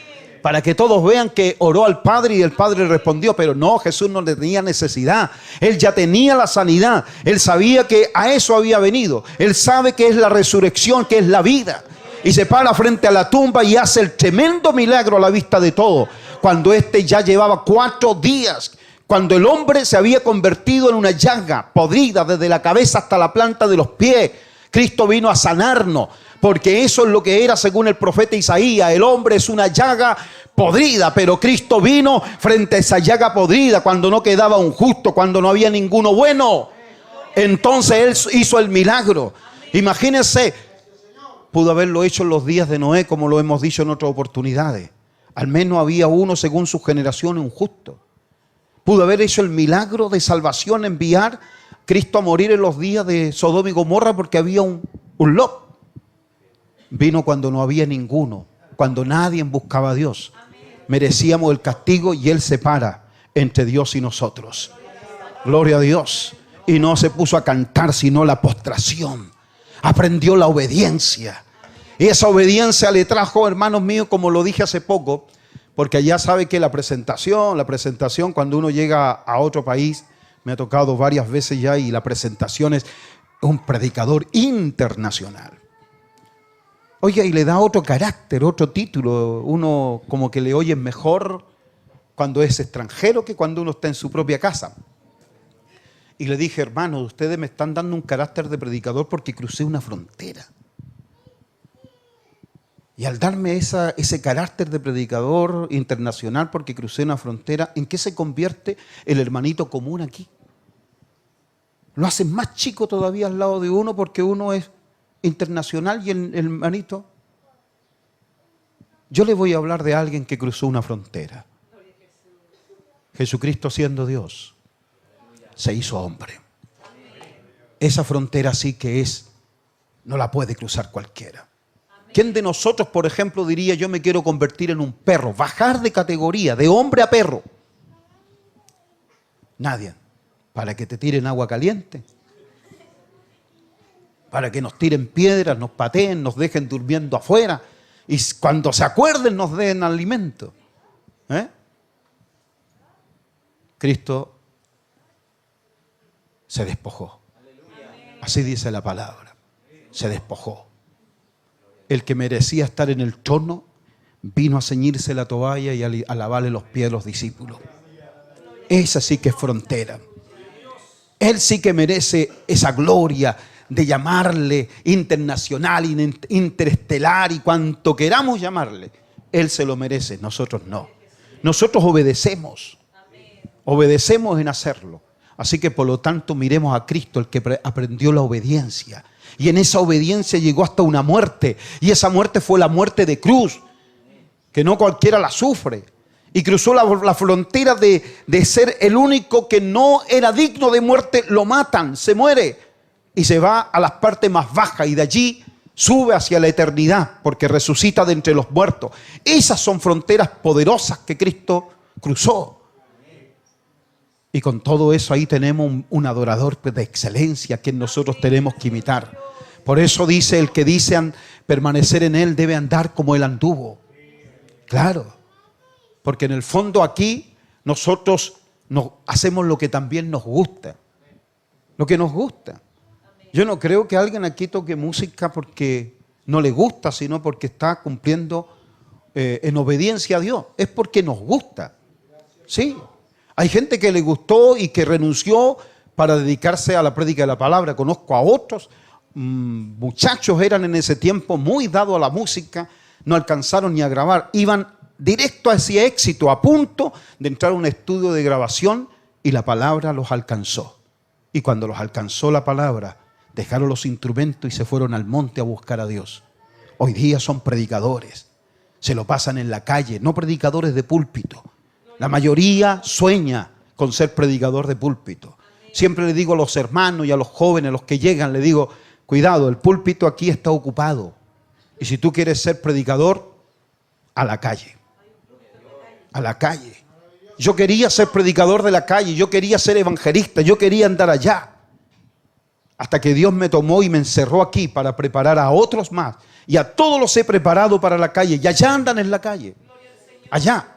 para que todos vean que oró al Padre y el Padre respondió. Pero no, Jesús no le tenía necesidad. Él ya tenía la sanidad. Él sabía que a eso había venido. Él sabe que es la resurrección, que es la vida. Y se para frente a la tumba y hace el tremendo milagro a la vista de todos. Cuando ya llevaba 4 días, cuando el hombre se había convertido en una llaga podrida desde la cabeza hasta la planta de los pies. Cristo vino a sanarnos, porque eso es lo que era según el profeta Isaías. El hombre es una llaga podrida, pero Cristo vino frente a esa llaga podrida cuando no quedaba un justo, cuando no había ninguno bueno. Entonces Él hizo el milagro. Imagínense, pudo haberlo hecho en los días de Noé, como lo hemos dicho en otras oportunidades. Al menos había uno según su generación, un justo. Pudo haber hecho el milagro de salvación, enviar Cristo a morir en los días de Sodoma y Gomorra porque había un Lot. Vino cuando no había ninguno, cuando nadie buscaba a Dios. Merecíamos el castigo y Él separa entre Dios y nosotros. Gloria a Dios. Y no se puso a cantar, sino la postración. Aprendió la obediencia. Y esa obediencia le trajo, hermanos míos, como lo dije hace poco, porque allá sabe que la presentación cuando uno llega a otro país, me ha tocado varias veces ya, y la presentación es un predicador internacional. Oye, y le da otro carácter, otro título. Uno como que le oye mejor cuando es extranjero que cuando uno está en su propia casa. Y le dije, hermanos, ustedes me están dando un carácter de predicador porque crucé una frontera. Y al darme ese carácter de predicador internacional porque crucé una frontera, ¿en qué se convierte el hermanito común aquí? Lo hacen más chico todavía al lado de uno porque uno es internacional y el hermanito. Yo le voy a hablar de alguien que cruzó una frontera. Jesucristo, siendo Dios, se hizo hombre. Esa frontera sí que no la puede cruzar cualquiera. ¿Quién de nosotros, por ejemplo, diría yo me quiero convertir en un perro, bajar de categoría, de hombre a perro? Nadie. Para que te tiren agua caliente, para que nos tiren piedras, nos pateen, nos dejen durmiendo afuera y cuando se acuerden nos den alimento. Cristo se despojó. Así dice la palabra. Se despojó. El que merecía estar en el trono vino a ceñirse la toalla y a lavarle los pies a los discípulos. Esa sí que es frontera. Él sí que merece esa gloria de llamarle internacional, interestelar y cuanto queramos llamarle. Él se lo merece, nosotros no. Nosotros obedecemos. Obedecemos en hacerlo. Así que por lo tanto miremos a Cristo, el que aprendió la obediencia. Y en esa obediencia llegó hasta una muerte. Y esa muerte fue la muerte de cruz, que no cualquiera la sufre. Y cruzó la frontera de ser el único que no era digno de muerte. Lo matan, se muere y se va a las partes más bajas y de allí sube hacia la eternidad porque resucita de entre los muertos. Esas son fronteras poderosas que Cristo cruzó. Y con todo eso ahí tenemos un adorador de excelencia que nosotros tenemos que imitar. Por eso dice, el que dice permanecer en Él debe andar como Él anduvo. Claro. Porque en el fondo aquí nosotros hacemos lo que también nos gusta. Lo que nos gusta. Yo no creo que alguien aquí toque música porque no le gusta, sino porque está cumpliendo en obediencia a Dios. Es porque nos gusta. Sí. Hay gente que le gustó y que renunció para dedicarse a la prédica de la palabra. Conozco a otros muchachos, eran en ese tiempo muy dados a la música, no alcanzaron ni a grabar, iban directo hacia éxito, a punto de entrar a un estudio de grabación y la palabra los alcanzó. Y cuando los alcanzó la palabra, dejaron los instrumentos y se fueron al monte a buscar a Dios. Hoy día son predicadores, se lo pasan en la calle, no predicadores de púlpito. La mayoría sueña con ser predicador de púlpito. Siempre le digo a los hermanos y a los jóvenes, a los que llegan, le digo, cuidado, el púlpito aquí está ocupado. Y si tú quieres ser predicador, a la calle. A la calle. Yo quería ser predicador de la calle, yo quería ser evangelista, yo quería andar allá. Hasta que Dios me tomó y me encerró aquí para preparar a otros más. Y a todos los he preparado para la calle. Y allá andan en la calle. Allá.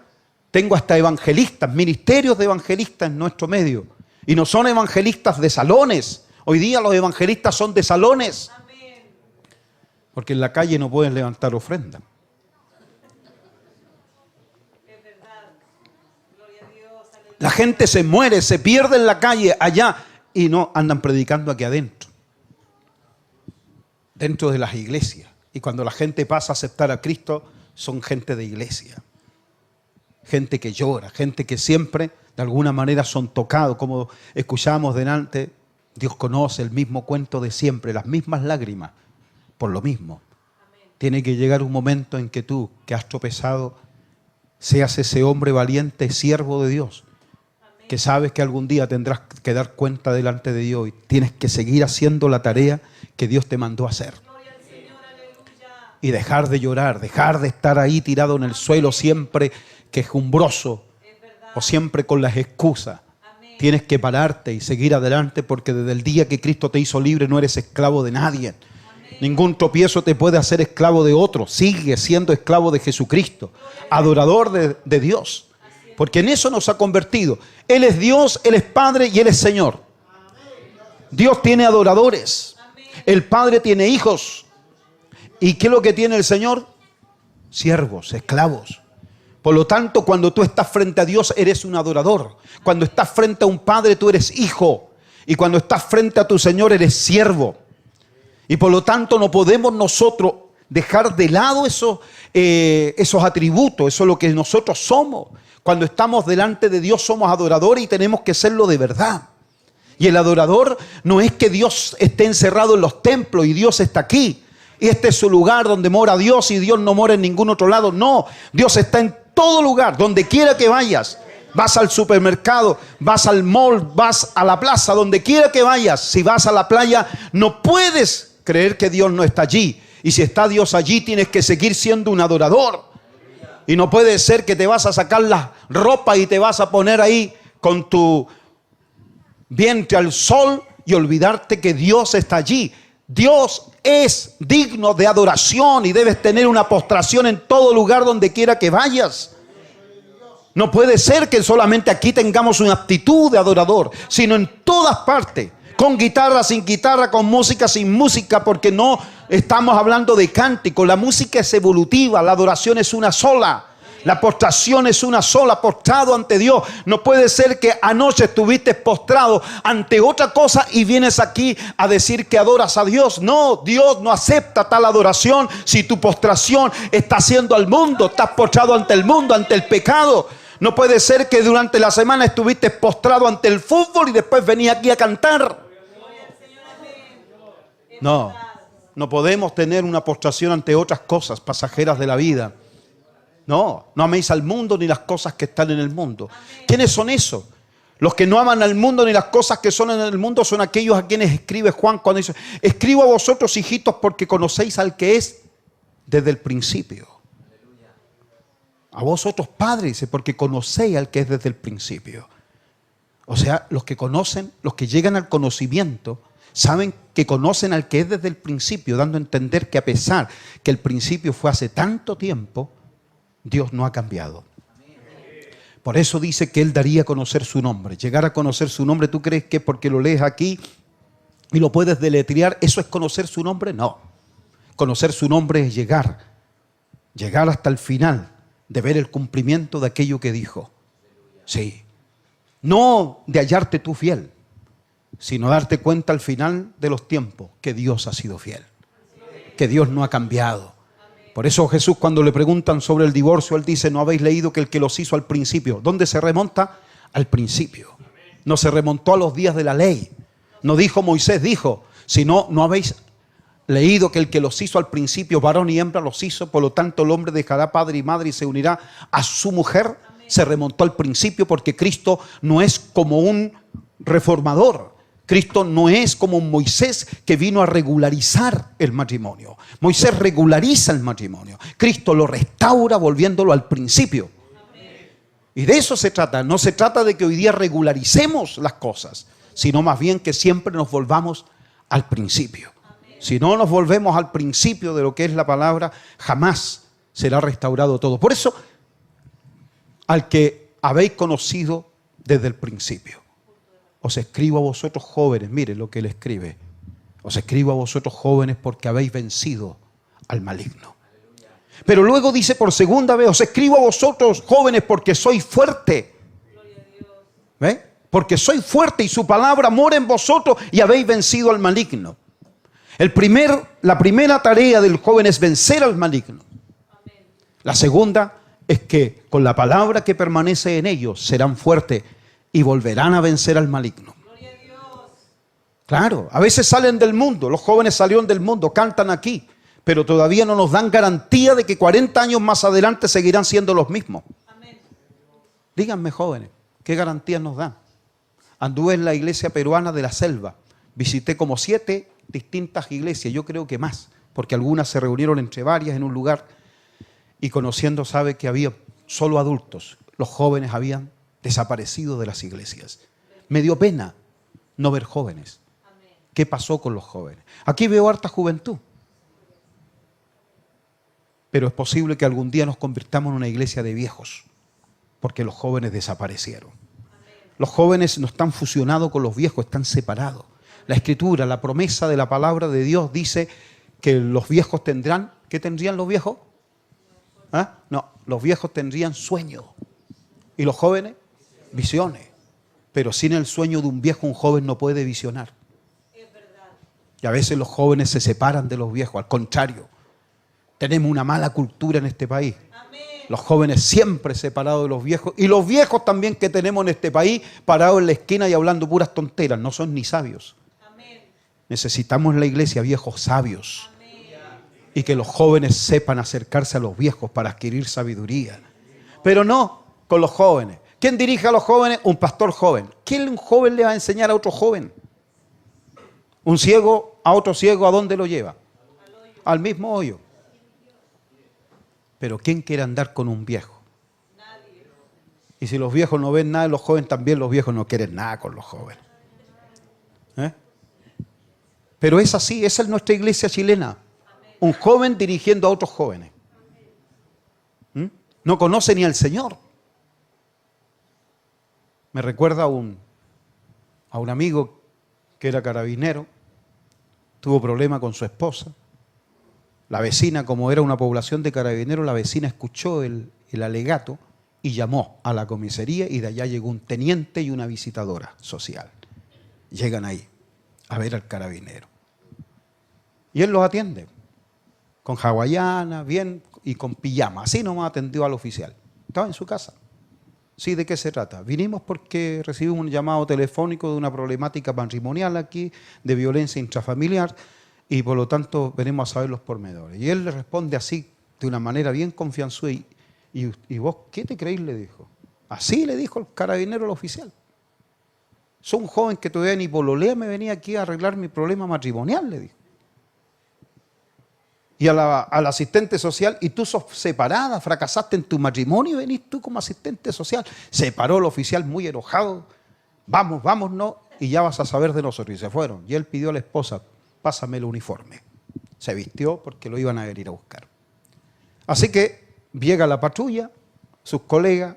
Tengo hasta evangelistas, ministerios de evangelistas en nuestro medio. Y no son evangelistas de salones. Hoy día los evangelistas son de salones. Porque en la calle no pueden levantar ofrenda. La gente se muere, se pierde en la calle allá y no andan predicando aquí adentro. Dentro de las iglesias. Y cuando la gente pasa a aceptar a Cristo, son gente de iglesia. Gente que llora, gente que siempre de alguna manera son tocados. Como escuchábamos delante, Dios conoce el mismo cuento de siempre, las mismas lágrimas, por lo mismo. Tiene que llegar un momento en que tú, que has tropezado, seas ese hombre valiente, siervo de Dios, que sabes que algún día tendrás que dar cuenta delante de Dios y tienes que seguir haciendo la tarea que Dios te mandó a hacer. Y dejar de llorar, dejar de estar ahí tirado en el suelo siempre quejumbroso o siempre con las excusas. Tienes que pararte y seguir adelante porque desde el día que Cristo te hizo libre no eres esclavo de nadie. Ningún tropiezo te puede hacer esclavo de otro. Sigue siendo esclavo de Jesucristo, adorador de Dios. Porque en eso nos ha convertido. Él es Dios, Él es Padre y Él es Señor. Dios tiene adoradores. El Padre tiene hijos. ¿Y qué es lo que tiene el Señor? Siervos, esclavos. Por lo tanto, cuando tú estás frente a Dios, eres un adorador. Cuando estás frente a un Padre, tú eres hijo. Y cuando estás frente a tu Señor, eres siervo. Y por lo tanto, no podemos nosotros dejar de lado esos atributos. Eso es lo que nosotros somos. Cuando estamos delante de Dios, somos adoradores y tenemos que serlo de verdad. Y el adorador no es que Dios esté encerrado en los templos y Dios está aquí. Y este es su lugar donde mora Dios y Dios no mora en ningún otro lado. No, Dios está en todo lugar, donde quiera que vayas. Vas al supermercado, vas al mall, vas a la plaza, donde quiera que vayas. Si vas a la playa, no puedes creer que Dios no está allí. Y si está Dios allí, tienes que seguir siendo un adorador. Y no puede ser que te vas a sacar la ropa y te vas a poner ahí con tu vientre al sol y olvidarte que Dios está allí. Dios es digno de adoración y debes tener una postración en todo lugar donde quiera que vayas. No puede ser que solamente aquí tengamos una actitud de adorador, sino en todas partes. Con guitarra, sin guitarra, con música, sin música, porque no estamos hablando de cántico. La música es evolutiva, la adoración es una sola. La postración es una sola, postrado ante Dios. No puede ser que anoche estuviste postrado ante otra cosa y vienes aquí a decir que adoras a Dios. No, Dios no acepta tal adoración si tu postración está haciendo al mundo. Estás postrado ante el mundo, ante el pecado. No puede ser que durante la semana estuviste postrado ante el fútbol y después venías aquí a cantar. No, no podemos tener una postración ante otras cosas pasajeras de la vida. No, no améis al mundo ni las cosas que están en el mundo. ¿Quiénes son esos? Los que no aman al mundo ni las cosas que son en el mundo son aquellos a quienes escribe Juan cuando dice: escribo a vosotros, hijitos, porque conocéis al que es desde el principio. A vosotros, padres, dice, porque conocéis al que es desde el principio. O sea, los que conocen, los que llegan al conocimiento, saben que conocen al que es desde el principio, dando a entender que a pesar que el principio fue hace tanto tiempo, Dios no ha cambiado. Por eso dice que Él daría a conocer su nombre. Llegar a conocer su nombre, ¿tú crees que porque lo lees aquí y lo puedes deletrear, eso es conocer su nombre? No. Conocer su nombre es llegar hasta el final, de ver el cumplimiento de aquello que dijo. Sí. No de hallarte tú fiel, sino darte cuenta al final de los tiempos que Dios ha sido fiel, que Dios no ha cambiado. Por eso Jesús, cuando le preguntan sobre el divorcio, Él dice: ¿no habéis leído que el que los hizo al principio? ¿Dónde se remonta? Al principio. No se remontó a los días de la ley. No dijo Moisés, dijo, sino no habéis leído que el que los hizo al principio, varón y hembra los hizo, por lo tanto el hombre dejará padre y madre y se unirá a su mujer. Se remontó al principio, porque Cristo no es como un reformador. Cristo no es como un Moisés que vino a regularizar el matrimonio. Moisés regulariza el matrimonio. Cristo lo restaura volviéndolo al principio. Y de eso se trata. No se trata de que hoy día regularicemos las cosas, sino más bien que siempre nos volvamos al principio. Si no nos volvemos al principio de lo que es la palabra, jamás será restaurado todo. Por eso, al que habéis conocido desde el principio. Os escribo a vosotros jóvenes, mire lo que él escribe. Os escribo a vosotros jóvenes porque habéis vencido al maligno. Pero luego dice por segunda vez: os escribo a vosotros jóvenes porque sois fuerte. ¿Ve? Porque sois fuerte y su palabra mora en vosotros y habéis vencido al maligno. La primera tarea del joven es vencer al maligno. La segunda es que con la palabra que permanece en ellos serán fuertes y volverán a vencer al maligno. Claro, a veces salen del mundo, los jóvenes salieron del mundo, cantan aquí, pero todavía no nos dan garantía de que 40 años más adelante seguirán siendo los mismos. Díganme, jóvenes, ¿qué garantías nos dan? Anduve en la iglesia peruana de la Selva, visité como 7 distintas iglesias, yo creo que más, porque algunas se reunieron entre varias en un lugar, y conociendo sabe que había solo adultos, los jóvenes habían desaparecido de las iglesias. Me dio pena no ver jóvenes. ¿Qué pasó con los jóvenes? Aquí veo harta juventud, pero es posible que algún día nos convirtamos en una iglesia de viejos, porque los jóvenes desaparecieron. Los jóvenes no están fusionados con los viejos, están separados. La Escritura, la promesa de la palabra de Dios dice que los viejos tendrán, ¿qué tendrían los viejos? ¿Ah? No, los viejos tendrían sueños y los jóvenes visiones. Pero sin el sueño de un viejo, un joven no puede visionar. Y a veces los jóvenes se separan de los viejos. Al contrario, tenemos una mala cultura en este país. Los jóvenes siempre separados de los viejos. Y los viejos también que tenemos en este país, parados en la esquina y hablando puras tonteras. No son ni sabios. Necesitamos en la iglesia viejos sabios. Y que los jóvenes sepan acercarse a los viejos para adquirir sabiduría. Pero no con los jóvenes. ¿Quién dirige a los jóvenes? Un pastor joven. ¿Quién un joven le va a enseñar a otro joven? Un ciego a otro ciego, ¿a dónde lo lleva? Al mismo hoyo. Pero ¿quién quiere andar con un viejo? Nadie. Y si los viejos no ven nada, los jóvenes también, los viejos no quieren nada con los jóvenes. Pero es así, esa es nuestra iglesia chilena. Un joven dirigiendo a otros jóvenes. No conoce ni al Señor. Me recuerda a un amigo que era carabinero, tuvo problema con su esposa. La vecina, como era una población de carabineros, la vecina escuchó el alegato y llamó a la comisaría, y de allá llegó un teniente y una visitadora social. Llegan ahí a ver al carabinero. Y él los atiende, con hawaiana, bien, y con pijama. Así nomás atendió al oficial. Estaba en su casa. Sí, ¿de qué se trata? Vinimos porque recibimos un llamado telefónico de una problemática matrimonial aquí, de violencia intrafamiliar, y por lo tanto venimos a saber los pormenores. Y él le responde así, de una manera bien confianzuda, y vos, ¿qué te creéis? Le dijo. Así le dijo el carabinero al oficial. Soy un joven que todavía ni pololea, me venía aquí a arreglar mi problema matrimonial, le dijo. Y al asistente social, y tú sos separada, fracasaste en tu matrimonio y venís tú como asistente social. Se paró el oficial muy enojado. Vamos, vámonos, y ya vas a saber de nosotros. Y se fueron. Y él pidió a la esposa: pásame el uniforme. Se vistió porque lo iban a venir a buscar. Así que llega la patrulla, sus colegas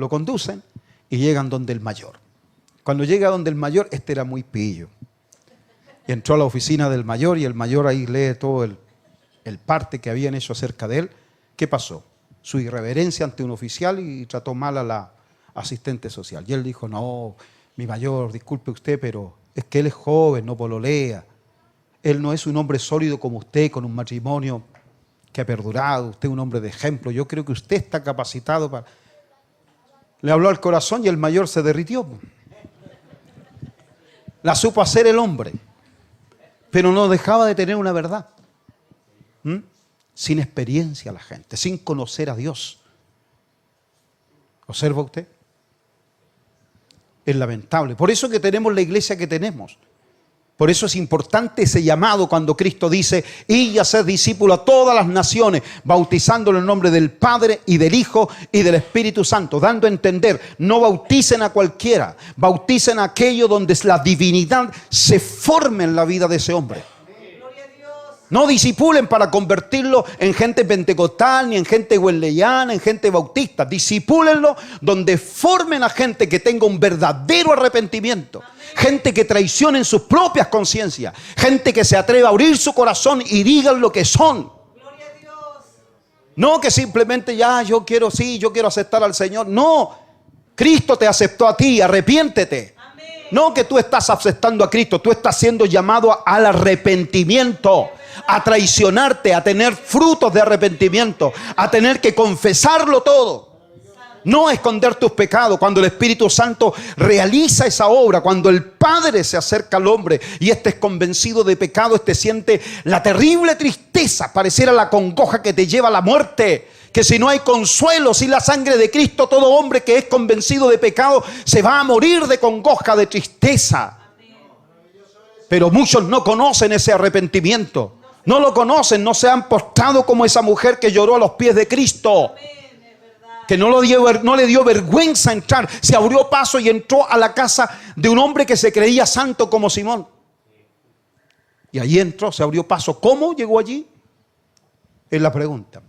lo conducen y llegan donde el mayor. Cuando llega donde el mayor, este era muy pillo. Y entró a la oficina del mayor y el mayor ahí lee todo el parte que habían hecho acerca de él. ¿Qué pasó? Su irreverencia ante un oficial y trató mal a la asistente social. Y él dijo, no, mi mayor, disculpe usted, pero es que él es joven, no pololea. Él no es un hombre sólido como usted, con un matrimonio que ha perdurado. Usted es un hombre de ejemplo. Yo creo que usted está capacitado para... Le habló al corazón y el mayor se derritió. La supo hacer el hombre, pero no dejaba de tener una verdad. Sin experiencia la gente, sin conocer a Dios. ¿Observa usted? Es lamentable. Por eso que tenemos la iglesia que tenemos. Por eso es importante ese llamado cuando Cristo dice, id y haced discípulos a todas las naciones, bautizándolo en nombre del Padre y del Hijo y del Espíritu Santo, dando a entender, no bauticen a cualquiera, bauticen a aquello donde la divinidad se forme en la vida de ese hombre. No discipulen para convertirlo en gente pentecostal, ni en gente wesleyana, en gente bautista. Discipúlenlo donde formen a gente que tenga un verdadero arrepentimiento. Gente que traicione en sus propias conciencias. Gente que se atreva a abrir su corazón y digan lo que son. No que simplemente yo quiero aceptar al Señor. No, Cristo te aceptó a ti, arrepiéntete. No que tú estás aceptando a Cristo, tú estás siendo llamado al arrepentimiento, a traicionarte, a tener frutos de arrepentimiento, a tener que confesarlo todo. No esconder tus pecados. Cuando el Espíritu Santo realiza esa obra, cuando el Padre se acerca al hombre y éste es convencido de pecado, éste siente la terrible tristeza, pareciera la congoja que te lleva a la muerte. Que si no hay consuelo, sin la sangre de Cristo, todo hombre que es convencido de pecado se va a morir de congoja, de tristeza. Pero muchos no conocen ese arrepentimiento. No lo conocen, no se han postrado como esa mujer que lloró a los pies de Cristo. Que no le dio vergüenza entrar. Se abrió paso y entró a la casa de un hombre que se creía santo como Simón. Y allí entró, se abrió paso. ¿Cómo llegó allí? Es la pregunta.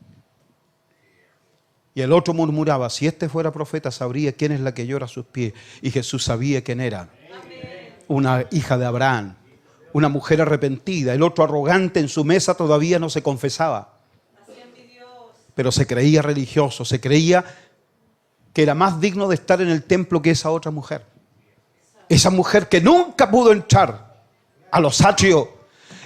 Y el otro murmuraba, si este fuera profeta sabría quién es la que llora a sus pies. Y Jesús sabía quién era. Una hija de Abraham, una mujer arrepentida. El otro arrogante en su mesa todavía no se confesaba. Pero se creía religioso, se creía que era más digno de estar en el templo que esa otra mujer. Esa mujer que nunca pudo entrar a los atrios.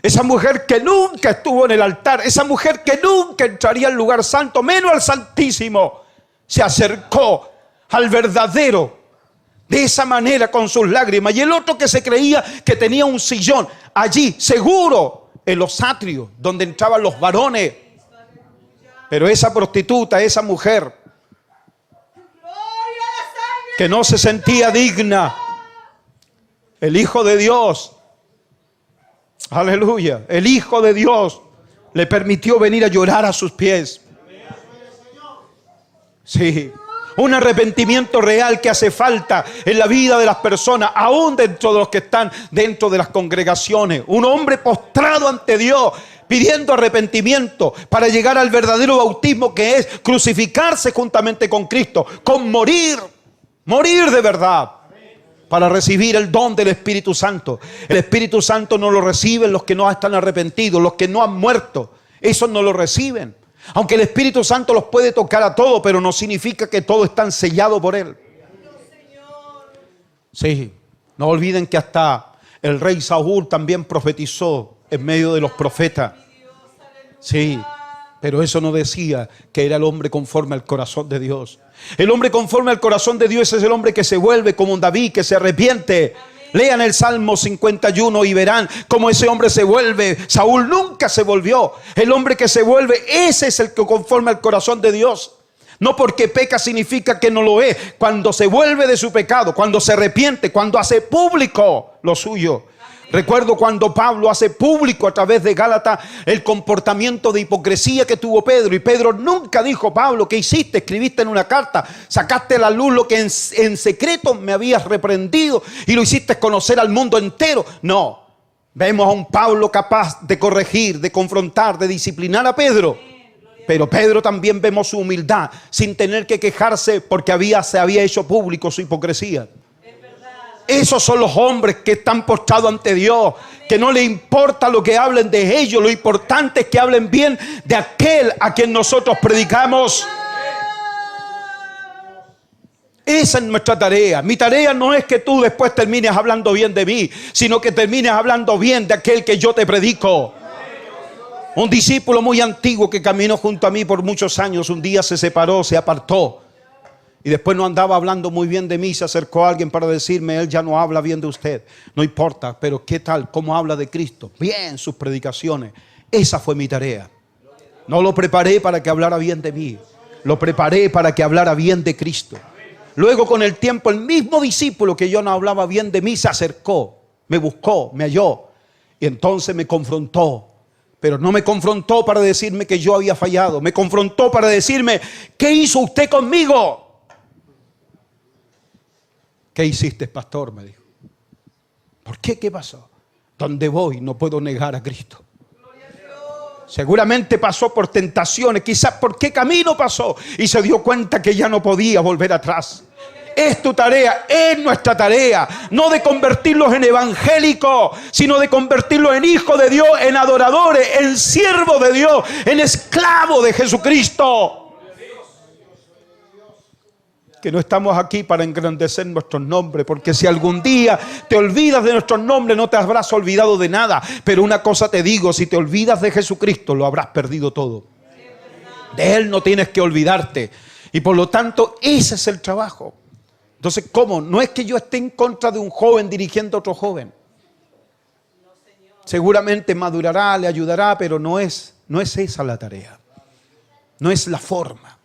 Esa mujer que nunca estuvo en el altar, esa mujer que nunca entraría al lugar santo, menos al Santísimo, se acercó al verdadero de esa manera con sus lágrimas. Y el otro que se creía que tenía un sillón allí, seguro, en los atrios, donde entraban los varones. Pero esa prostituta, esa mujer, que no se sentía digna, el Hijo de Dios, aleluya, el Hijo de Dios le permitió venir a llorar a sus pies. Sí, un arrepentimiento real que hace falta en la vida de las personas, aún dentro de los que están dentro de las congregaciones. Un hombre postrado ante Dios, pidiendo arrepentimiento para llegar al verdadero bautismo, que es crucificarse juntamente con Cristo, con morir de verdad, para recibir el don del Espíritu Santo. El Espíritu Santo no lo reciben los que no están arrepentidos, los que no han muerto. Esos no lo reciben. Aunque el Espíritu Santo los puede tocar a todos, pero no significa que todos están sellados por Él. Sí, no olviden que hasta el rey Saúl también profetizó en medio de los profetas. Sí, pero eso no decía que era el hombre conforme al corazón de Dios. El hombre conforme al corazón de Dios es el hombre que se vuelve como un David, que se arrepiente. Lean el Salmo 51 y verán cómo ese hombre se vuelve. Saúl nunca se volvió. El hombre que se vuelve, ese es el que conforme al corazón de Dios. No porque peca significa que no lo es. Cuando se vuelve de su pecado, cuando se arrepiente, cuando hace público lo suyo. Recuerdo cuando Pablo hace público a través de Gálatas el comportamiento de hipocresía que tuvo Pedro. Y Pedro nunca dijo, Pablo, ¿qué hiciste? Escribiste en una carta, sacaste a la luz lo que en secreto me habías reprendido y lo hiciste conocer al mundo entero. No, vemos a un Pablo capaz de corregir, de confrontar, de disciplinar a Pedro. Pero Pedro también vemos su humildad, sin tener que quejarse porque se había hecho público su hipocresía. Esos son los hombres que están postrados ante Dios, que no le importa lo que hablen de ellos, lo importante es que hablen bien de aquel a quien nosotros predicamos. Esa es nuestra tarea. Mi tarea no es que tú después termines hablando bien de mí, sino que termines hablando bien de aquel que yo te predico. Un discípulo muy antiguo que caminó junto a mí por muchos años, un día se separó, se apartó. Y después no andaba hablando muy bien de mí, se acercó a alguien para decirme, él ya no habla bien de usted. No importa, pero ¿qué tal? ¿Cómo habla de Cristo? Bien, sus predicaciones. Esa fue mi tarea. No lo preparé para que hablara bien de mí. Lo preparé para que hablara bien de Cristo. Luego con el tiempo el mismo discípulo que yo no hablaba bien de mí se acercó, me buscó, me halló. Y entonces me confrontó. Pero no me confrontó para decirme que yo había fallado. Me confrontó para decirme, ¿qué hizo usted conmigo? ¿Qué hiciste, pastor? Me dijo. ¿Por qué? ¿Qué pasó? Donde voy no puedo negar a Cristo. Seguramente pasó por tentaciones, quizás por qué camino pasó y se dio cuenta que ya no podía volver atrás. Es tu tarea, es nuestra tarea, no de convertirlos en evangélicos, sino de convertirlos en hijos de Dios, en adoradores, en siervos de Dios, en esclavos de Jesucristo. Que no estamos aquí para engrandecer nuestros nombres, porque si algún día te olvidas de nuestros nombres, no te habrás olvidado de nada. Pero una cosa te digo, si te olvidas de Jesucristo, lo habrás perdido todo. De Él no tienes que olvidarte. Y por lo tanto, ese es el trabajo. Entonces, ¿cómo? No es que yo esté en contra de un joven dirigiendo a otro joven. Seguramente madurará, le ayudará, pero no es esa la tarea. No es la forma.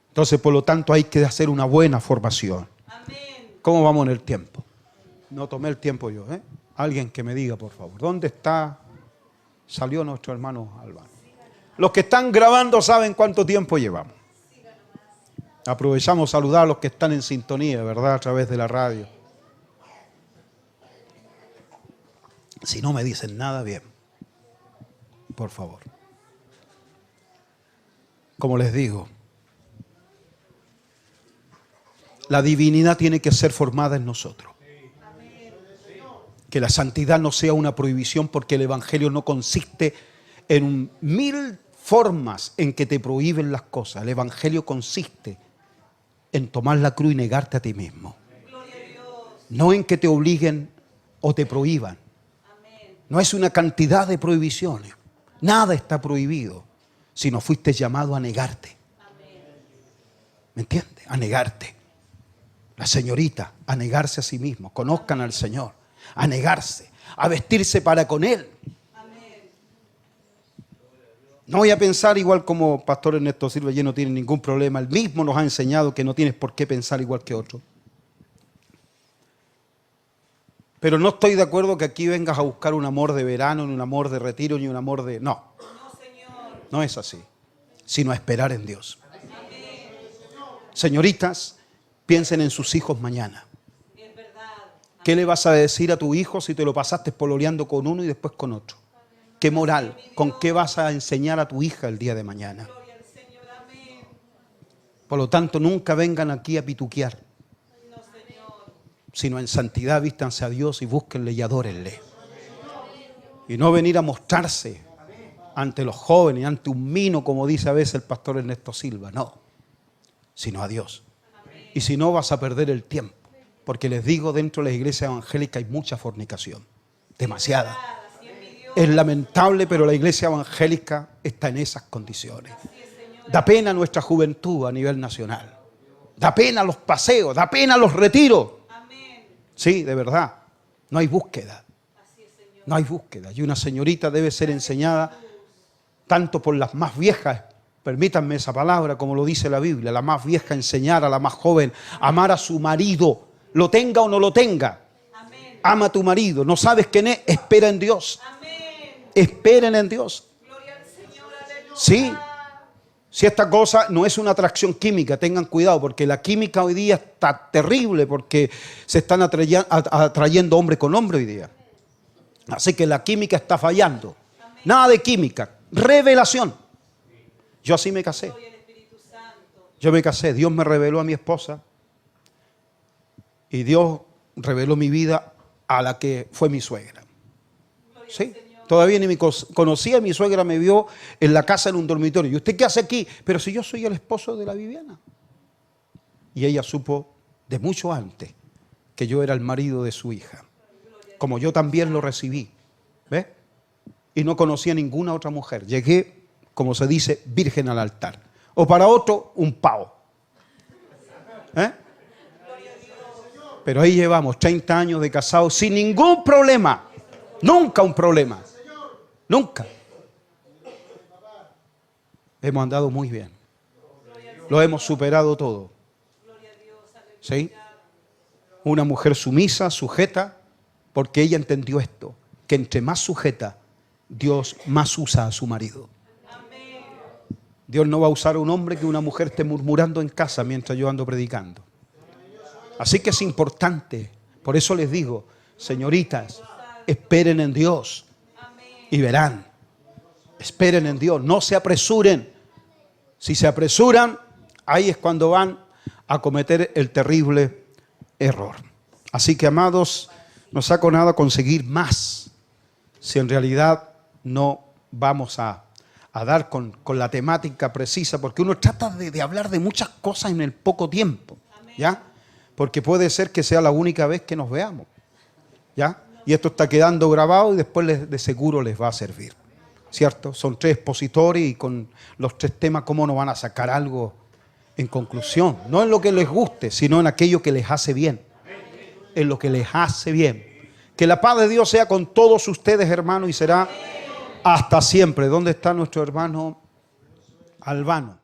Entonces, por lo tanto, hay que hacer una buena formación. ¿Cómo vamos en el tiempo? No tomé el tiempo yo, ¿eh? Alguien que me diga, por favor, ¿dónde está? Salió nuestro hermano Albano. Los que están grabando saben cuánto tiempo llevamos. Aprovechamos a saludar a los que están en sintonía, ¿verdad? A través de la radio. Si no me dicen nada, bien. Por favor. Como les digo, la divinidad tiene que ser formada en nosotros. Que la santidad no sea una prohibición, porque el evangelio no consiste en 1000 formas en que te prohíben las cosas. El evangelio consiste en tomar la cruz y negarte a ti mismo. No en que te obliguen o te prohíban. No es una cantidad de prohibiciones. Nada está prohibido, sino fuiste llamado a negarte. ¿Me entiendes? A negarte. La señorita, a negarse a sí mismo. Conozcan al Señor. A negarse, a vestirse para con Él. No voy a pensar igual como Pastor Ernesto Silva, y no tiene ningún problema. Él mismo nos ha enseñado que no tienes por qué pensar igual que otro. Pero no estoy de acuerdo que aquí vengas a buscar un amor de verano, ni un amor de retiro, ni un amor de... No, no es así, sino a esperar en Dios. Señoritas, piensen en sus hijos mañana. ¿Qué le vas a decir a tu hijo si te lo pasaste pololeando con uno y después con otro? ¿Qué moral? ¿Con qué vas a enseñar a tu hija el día de mañana? Por lo tanto, nunca vengan aquí a pituquear, sino en santidad vístanse a Dios y búsquenle y adórenle. Y no venir a mostrarse ante los jóvenes, ante un mino, como dice a veces el pastor Ernesto Silva. No, sino a Dios. Y si no, vas a perder el tiempo. Porque les digo, dentro de las iglesias evangélicas hay mucha fornicación. Demasiada. Es lamentable, pero la iglesia evangélica está en esas condiciones. Da pena nuestra juventud a nivel nacional. Da pena los paseos, da pena los retiros. Sí, de verdad. No hay búsqueda. No hay búsqueda. Y una señorita debe ser enseñada tanto por las más viejas, permítanme esa palabra, como lo dice la Biblia, la más vieja enseñar a la más joven, amar a su marido, lo tenga o no lo tenga. Ama a tu marido. ¿No sabes quién es? Espera en Dios. Esperen en Dios. Sí. Si esta cosa no es una atracción química, tengan cuidado, porque la química hoy día está terrible, porque se están atrayendo hombre con hombre hoy día. Así que la química está fallando. Nada de química. Revelación. Yo así me casé. Yo me casé, Dios me reveló a mi esposa y Dios reveló mi vida a la que fue mi suegra. ¿Sí? Todavía ni me conocía, mi suegra me vio en la casa en un dormitorio. ¿Y usted qué hace aquí? Pero si yo soy el esposo de la Viviana. Y ella supo de mucho antes que yo era el marido de su hija. Como yo también lo recibí. ¿Ves? Y no conocía ninguna otra mujer. Llegué, como se dice, virgen al altar. O para otro, un pavo. ¿Eh? Pero ahí llevamos 30 años de casados sin ningún problema. Nunca un problema. Nunca. Hemos andado muy bien. Lo hemos superado todo. ¿Sí? Una mujer sumisa, sujeta, porque ella entendió esto, que entre más sujeta, Dios más usa a su marido. Dios no va a usar a un hombre que una mujer esté murmurando en casa mientras yo ando predicando. Así que es importante. Por eso les digo, señoritas, esperen en Dios y verán. Esperen en Dios, no se apresuren. Si se apresuran, ahí es cuando van a cometer el terrible error. Así que, amados, no saco nada conseguir más si en realidad no vamos a dar con la temática precisa, porque uno trata de hablar de muchas cosas en el poco tiempo, ¿ya? Porque puede ser que sea la única vez que nos veamos, ¿ya? Y esto está quedando grabado y después de seguro les va a servir, ¿cierto? Son 3 expositores y con los 3 temas, ¿cómo no van a sacar algo en conclusión? No en lo que les guste, sino en aquello que les hace bien. En lo que les hace bien. Que la paz de Dios sea con todos ustedes, hermanos, y será hasta siempre. ¿Dónde está nuestro hermano Albano?